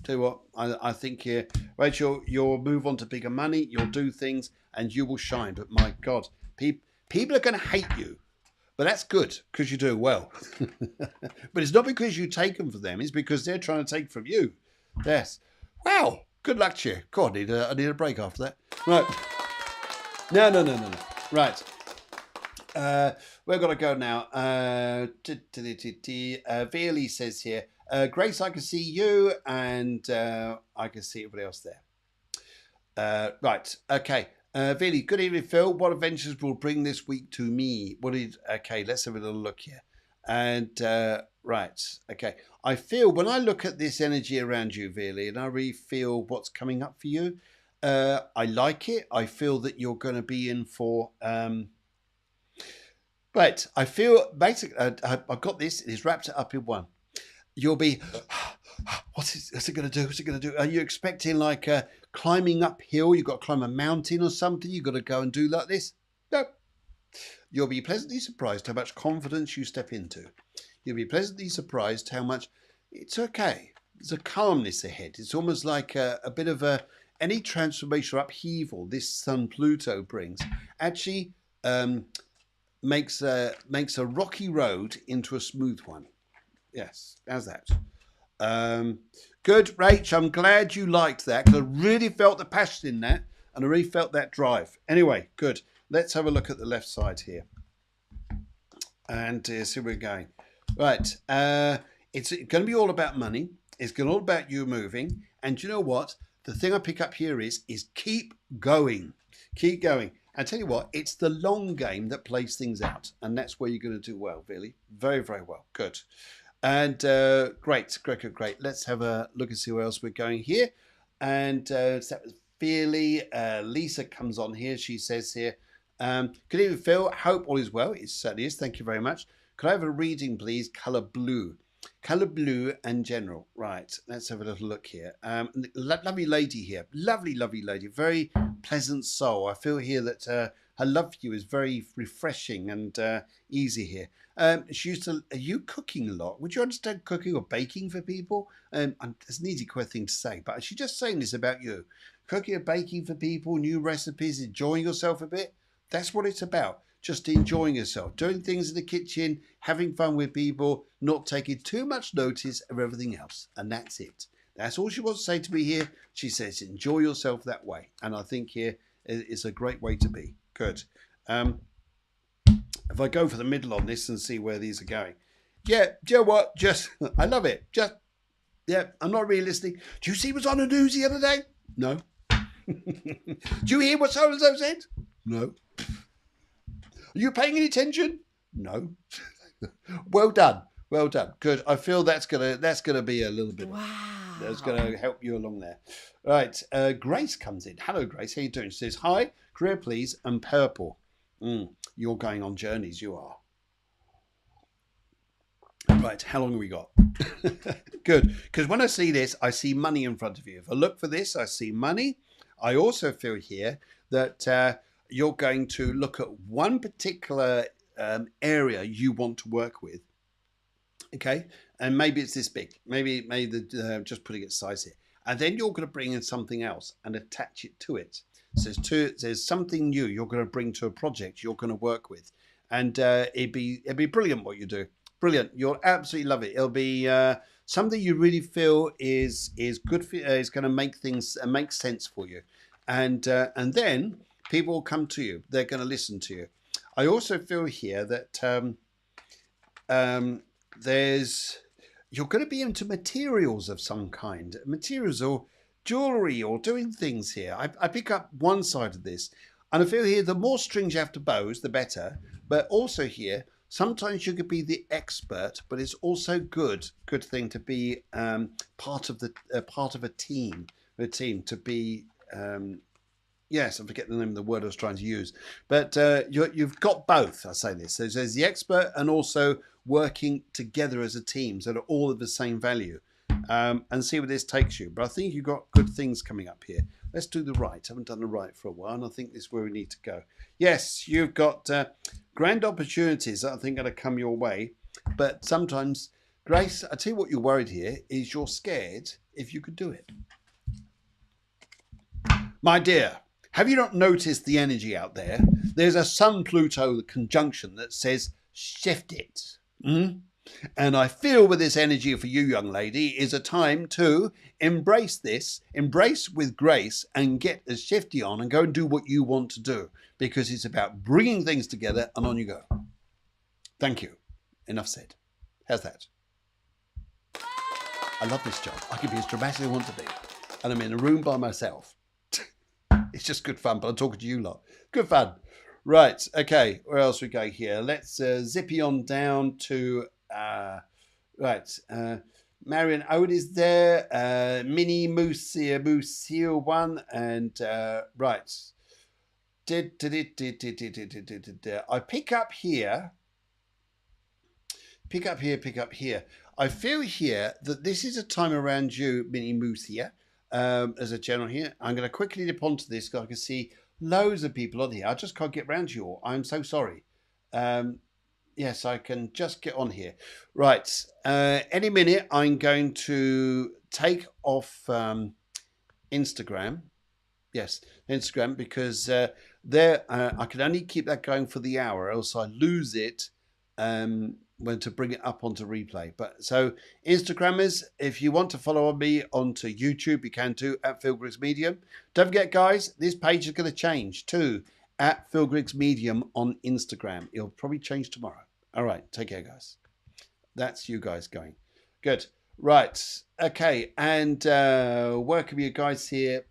Tell you what, I think here, Rachel, you'll move on to bigger money, you'll do things, and you will shine. But my God, people are going to hate you. But that's good, because you do well. But it's not because you take them from them, it's because they're trying to take from you. Yes. Wow. Good luck to you. God, I need a break after that. Right. No. Right. We're going to go now. Veerley says here, Grace, I can see you, and I can see everybody else there. Right. Okay. Really, good evening, Phil. What adventures will bring this week to me? Okay, let's have a little look here. And right, okay. I feel when I look at this energy around you, really, and I really feel what's coming up for you. I like it. I feel that you're going to be in for. Right, I feel basically. I've got this. It's wrapped it up in one. You'll be. What's it going to do? Are you expecting like climbing uphill? You've got to climb a mountain or something? You've got to go and do like this? No. You'll be pleasantly surprised how much confidence you step into. You'll be pleasantly surprised how much it's okay. There's a calmness ahead. It's almost like a bit of any transformation or upheaval this Sun Pluto brings actually makes a rocky road into a smooth one. Yes, how's that? Good, Rach. I'm glad you liked that, because I really felt the passion in that, and I really felt that drive. Anyway, good. Let's have a look at the left side here, and see where we're going. Right. It's going to be all about money. It's going to be all about you moving. And you know what? The thing I pick up here is keep going. Keep going. I tell you what, it's the long game that plays things out, and that's where you're going to do well, really. Very, very well. Good. And great. Let's have a look and see where else we're going here. And so that was Fearly. Lisa comes on here. She says here, good evening, Phil. Hope all is well. It certainly is. Thank you very much. Could I have a reading, please? Colour blue. Colour blue and general. Right. Let's have a little look here. Lovely lady here. Lovely lady. Very pleasant soul. I feel here that her her love for you is very refreshing and easy here. She used to. Are you cooking a lot? Would you understand cooking or baking for people? It's an easy thing to say, but she's just saying this about you. Cooking or baking for people, new recipes, enjoying yourself a bit. That's what it's about. Just enjoying yourself, doing things in the kitchen, having fun with people, not taking too much notice of everything else. And that's it. That's all she wants to say to me here. She says, enjoy yourself that way. And I think here is a great way to be. Good. If I go for the middle on this and see where these are going. Yeah, do you know what? Just, I love it. Just, yeah, I'm not really listening. Do you see what's on the news the other day? No. Do you hear what so-and-so said? No. Are you paying any attention? No. Well done. Well done. Good. I feel that's gonna be a little bit. Wow. That's gonna help you along there. Right. Grace comes in. Hello, Grace. How you doing? She says, hi, career please, and purple. You're going on journeys, you are. Right, how long have we got? Good, because when I see this, I see money in front of you. If I look for this, I see money. I also feel here that you're going to look at one particular area you want to work with. Okay, and maybe it's this big. Maybe just putting its size here. And then you're going to bring in something else and attach it to it. So there's something new you're going to bring to a project you're going to work with. And it'd be brilliant what you do. Brilliant. You'll absolutely love it. It'll be something you really feel is good for you, is going to make things make sense for you. And then people will come to you. They're going to listen to you. I also feel here that you're going to be into materials of some kind, materials or jewelry or doing things here. I pick up one side of this, and I feel here the more strings you have to bows, the better. But also here, sometimes you could be the expert, but it's also good thing to be part of a team to be. Yes, I forget the name of the word I was trying to use, but you've got both. I say this. So there's the expert and also working together as a team, so they're all of the same value, and see where this takes you. But I think you've got good things coming up here. Let's do the right. I haven't done the right for a while, and I think this is where we need to go. Yes, you've got grand opportunities that I think are going to come your way, but sometimes, Grace, I tell you what you're worried here is you're scared if you could do it. My dear, have you not noticed the energy out there? There's a Sun-Pluto conjunction that says, shift it. And I feel with this energy for you, young lady, is a time to embrace this, embrace with grace, and get a shifty on and go and do what you want to do. Because it's about bringing things together, and on you go. Thank you. Enough said. How's that? I love this job. I can be as dramatic as I want to be. And I'm in a room by myself. It's just good fun, but I'm talking to you lot. Good fun. Right, okay, where else we go here? Let's zippy on down to, Marion Ode is there, Mini Moose one, and, right. I pick up here. I feel here that this is a time around you, Mini Moose here. As a general here, I'm going to quickly dip onto this because I can see loads of people on here. I just can't get round to you all. I'm so sorry. Yes, I can just get on here. Right. Any minute, I'm going to take off Instagram. Yes, Instagram, because there I can only keep that going for the hour, else I lose it when to bring it up onto replay. But so Instagrammers, if you want to follow me onto YouTube, you can too, at Phil Griggs Medium. Don't forget, guys, this page is going to change too, at Phil Griggs Medium on Instagram. It'll probably change tomorrow. All right, take care, guys. That's you guys going. Good. Right. Okay. And welcome you guys here.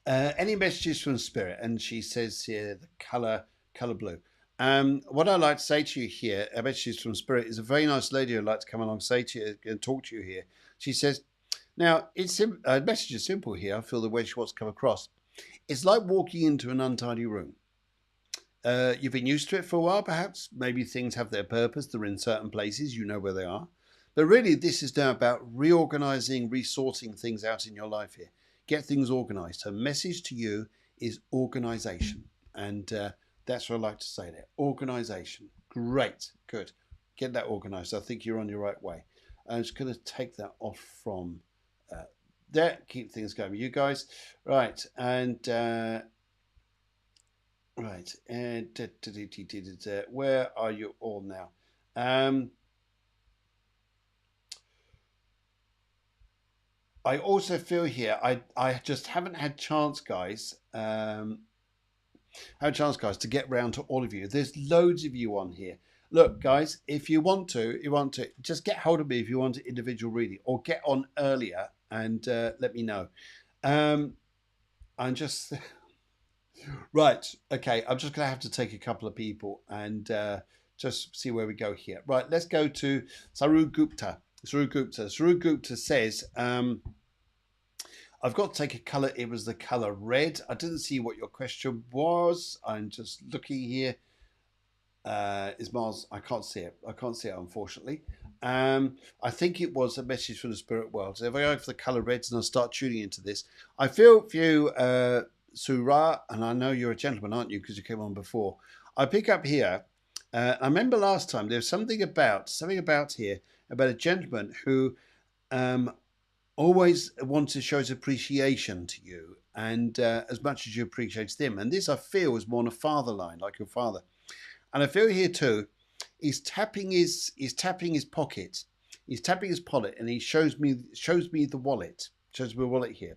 Any messages from Spirit? And she says here the color blue. What I'd like to say to you here, a message from Spirit, is a very nice lady who'd like to come along, say to you and talk to you here. She says, now, a message is simple here. I feel the way she wants to come across. It's like walking into an untidy room. You've been used to it for a while, perhaps. Maybe things have their purpose. They're in certain places. You know where they are. But really, this is now about reorganizing, resorting things out in your life here. Get things organized. Her message to you is organization. And that's what I like to say there. Organisation. Great. Good. Get that organised. I think you're on your right way. I'm just going to take that off from there. Keep things going. You guys. Right. And right. And where are you all now? I also feel here, I just haven't had chance, guys. To get round to all of you. There's loads of you on here. Look, guys, if you want to, just get hold of me if you want an individual reading, or get on earlier and let me know. I'm just right. Okay, I'm just going to have to take a couple of people and just see where we go here. Right, let's go to Saru Gupta. Saru Gupta says, I've got to take a colour. It was the colour red. I didn't see what your question was. I'm just looking here. Is Mars? I can't see it. Unfortunately. I think it was a message from the spirit world. So if I go for the colour reds and I start tuning into this, I feel for you, Surah, and I know you're a gentleman, aren't you? Because you came on before. I pick up here. I remember last time there was something about here about a gentleman who always wants to show his appreciation to you, and as much as you appreciate them. And this, I feel, is more on a father line, like your father. And I feel here too, he's tapping his pocket. He's tapping his pocket, and he shows me the wallet. Shows me a wallet here.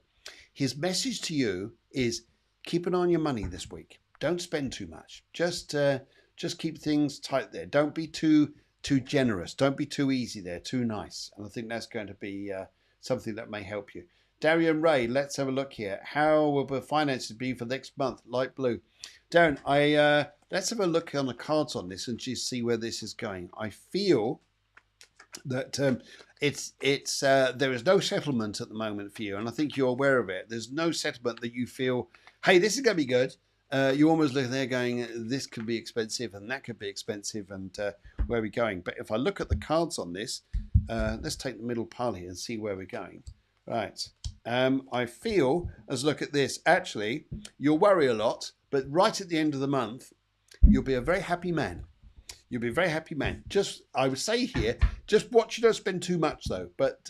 His message to you is: keep an eye on your money this week. Don't spend too much. Just keep things tight there. Don't be too generous. Don't be too easy there. Too nice. And I think that's going to be something that may help you. Darian Ray, let's have a look here. How will the finances be for next month? Light blue. Darren, let's have a look on the cards on this and just see where this is going. I feel that there is no settlement at the moment for you, and I think you're aware of it. There's no settlement that you feel, hey, this is going to be good. You're almost looking there going, this could be expensive and that could be expensive, and where are we going? But if I look at the cards on this, let's take the middle pile here and see where we're going. Right. I feel, as look at this, actually, you'll worry a lot, but right at the end of the month, you'll be a very happy man. You'll be a very happy man. Just, I would say here, just watch you don't spend too much though. But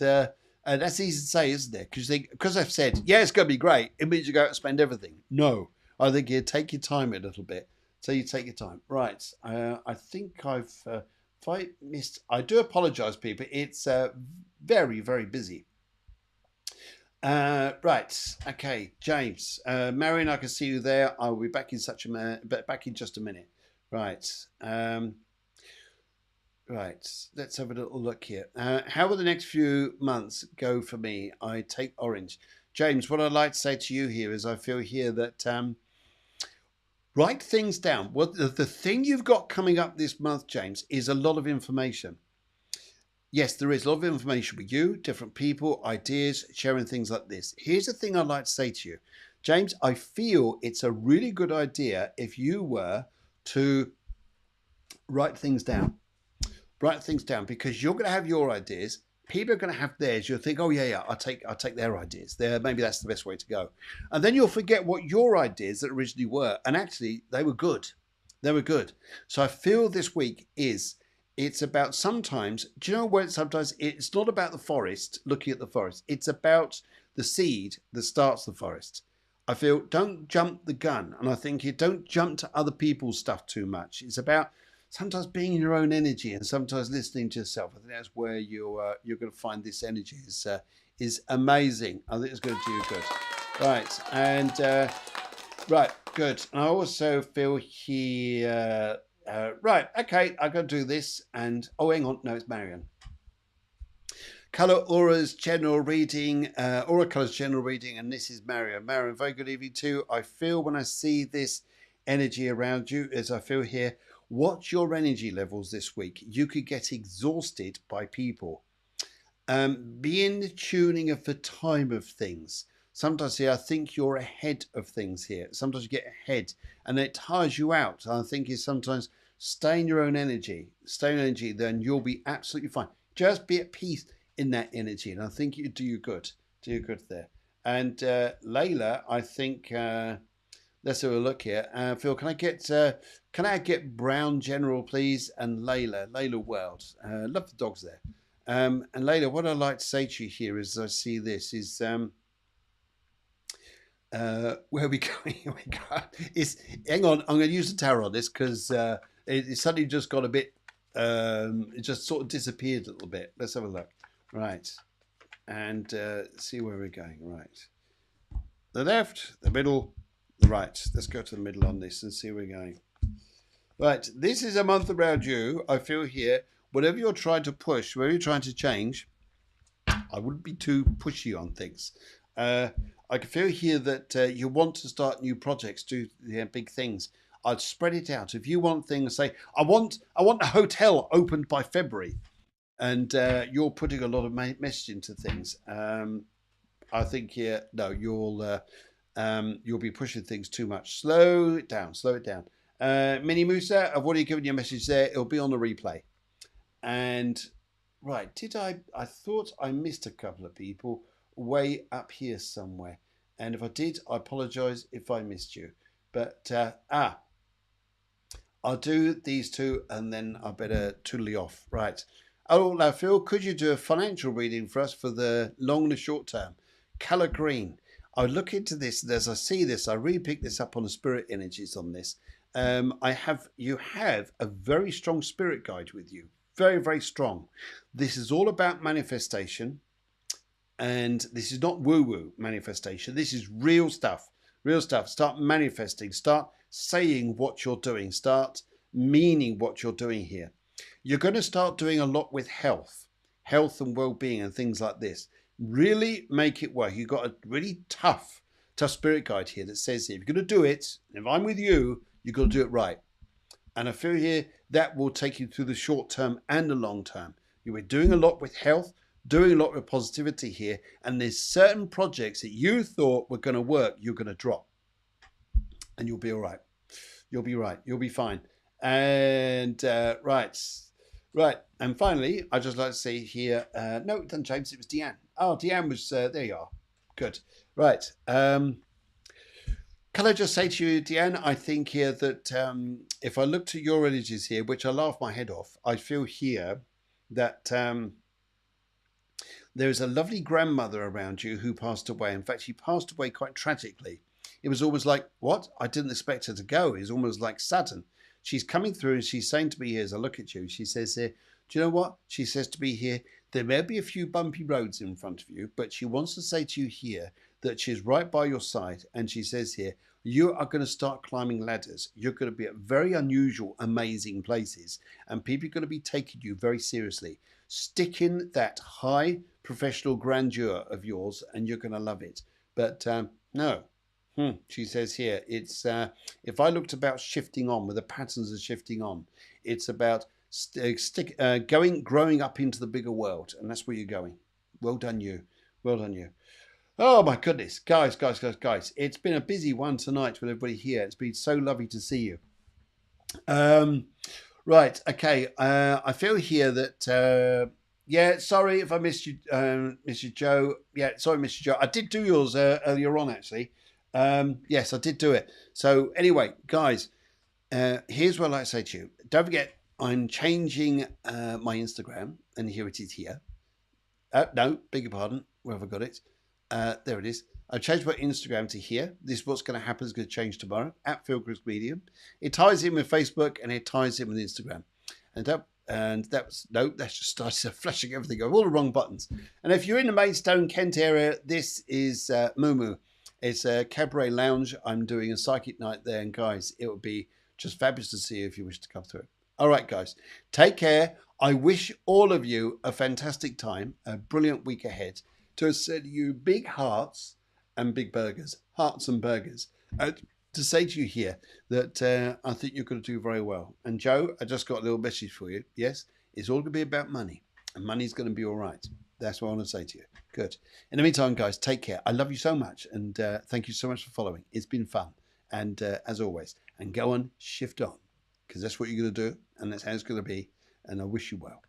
that's easy to say, isn't it? Because I've said, yeah, it's going to be great. It means you go out and spend everything. No, I think you take your time a little bit. So you take your time. Right. I think I've, if I missed, I do apologize, people. It's very, very busy. Right. Okay, James. Marion, I can see you there. I will be back in back in just a minute. Right. Right. Let's have a little look here. How will the next few months go for me? I take orange. James, what I'd like to say to you here is I feel here that write things down. What the thing you've got coming up this month, James, is a lot of information. Yes, there is a lot of information with you, different people, ideas, sharing things like this. Here's the thing I'd like to say to you. James, I feel it's a really good idea if you were to write things down. Write things down, because you're going to have your ideas. People are going to have theirs. You'll think, oh, yeah, I'll take their ideas. Maybe that's the best way to go. And then you'll forget what your ideas that originally were. And actually, they were good. They were good. So I feel this week it's about sometimes, do you know what? Sometimes it's not about the forest, looking at the forest. It's about the seed that starts the forest. I feel don't jump the gun. And I think you don't jump to other people's stuff too much. It's about sometimes being in your own energy and sometimes listening to yourself. I think that's where you're going to find this energy is amazing. I think it's going to do you good. Right. And right. Good. And I also feel here... right, okay, I'm going to do this, and oh, hang on, no, it's Marion. Colour Aura's general reading, Aura Colours general reading, and this is Marion. Marion, very good evening too. I feel when I see this energy around you, as I feel here, watch your energy levels this week. You could get exhausted by people. Be in the tuning of the time of things. Sometimes here, I think you're ahead of things here. Sometimes you get ahead and it tires you out. I think is sometimes stay in your own energy. Stay in energy, then you'll be absolutely fine. Just be at peace in that energy. And I think you do you good. Do you good there. And Layla, I think let's have a look here. Phil, can I get Brown General, please, and Layla World. Love the dogs there. And Layla, what I'd like to say to you here is, I see this is where are we going? Hang on, I'm going to use the tarot on this because it suddenly just got a bit. It just sort of disappeared a little bit. Let's have a look. Right, and see where we're going. Right, the left, the middle, the right. Let's go to the middle on this and see where we're going. Right, this is a month around you. I feel here, whatever you're trying to push, whatever you're trying to change, I wouldn't be too pushy on things. I can feel here that you want to start new projects, do big things. I'd spread it out. If you want things, say, I want a hotel opened by February, and you're putting a lot of message into things. I think here, no, you'll be pushing things too much. Slow it down, slow it down. Mini Musa, I've already given you a message there. It'll be on the replay. And right, I thought I missed a couple of people way up here somewhere. And if I did, I apologize if I missed you. But, I'll do these two and then I better toodly off. Right. Oh, now, Phil, could you do a financial reading for us for the long and the short term? Colour green. I look into this, and as I see this, I really pick this up on the spirit energies on this. You have a very strong spirit guide with you. Very, very strong. This is all about manifestation. And this is not woo-woo manifestation. This is real stuff. Real stuff. Start manifesting. Start saying what you're doing. Start meaning what you're doing here. You're going to start doing a lot with health and well-being and things like this. Really make it work. You've got a really tough spirit guide here that says, if you're going to do it, if I'm with you, you've got to do it right. And I feel here that will take you through the short term and the long term. You were doing a lot with health, doing a lot with positivity here, and there's certain projects that you thought were going to work, you're going to drop. And you'll be all right. You'll be right. You'll be fine. And right. And finally, I'd just like to say here, no, it doesn't, James, it was Deanne. Oh, Deanne was, there you are. Good. Right. Can I just say to you, Deanne, I think here that if I looked at your energies here, which I laugh my head off, I feel here that there is a lovely grandmother around you who passed away. In fact, she passed away quite tragically. It was almost like, what? I didn't expect her to go. It was almost like sudden. She's coming through and she's saying to me here, as I look at you, she says here, do you know what? She says to me here, there may be a few bumpy roads in front of you, but she wants to say to you here that she's right by your side. And she says here, you are going to start climbing ladders. You're going to be at very unusual, amazing places. And people are going to be taking you very seriously. Stick in that high professional grandeur of yours and you're going to love it. But no. She says here, it's if I looked about shifting on, where the patterns are shifting on, it's about growing up into the bigger world, and that's where you're going. Well done, you. Well done, you. Oh my goodness, guys! It's been a busy one tonight with everybody here. It's been so lovely to see you. Right, okay. I feel here that yeah. Sorry if I missed you, Mr. Joe. Yeah, sorry, Mr. Joe. I did do yours earlier on, actually. Yes, I did do it. So anyway, guys, here's what I'd like to say to you. Don't forget, I'm changing my Instagram, and here it is here. No, beg your pardon. Where have I got it? There it is. I've changed my Instagram to here. This is what's going to happen. It's going to change tomorrow at Phil Griggs Medium. It ties in with Facebook and it ties in with Instagram. That's just started flashing everything. I've all the wrong buttons. And if you're in the Maidstone, Kent area, this is Moo. It's a cabaret lounge. I'm doing a psychic night there. And guys, it would be just fabulous to see you if you wish to come through. All right, guys, take care. I wish all of you a fantastic time, a brilliant week ahead. To send you big hearts and big burgers, hearts and burgers. To say to you here that I think you're going to do very well. And Joe, I just got a little message for you. Yes, it's all going to be about money, and money's going to be all right. That's what I want to say to you. Good. In the meantime, guys, take care. I love you so much, and thank you so much for following. It's been fun, and as always, and go on, shift on, because that's what you're going to do, and that's how it's going to be. And I wish you well.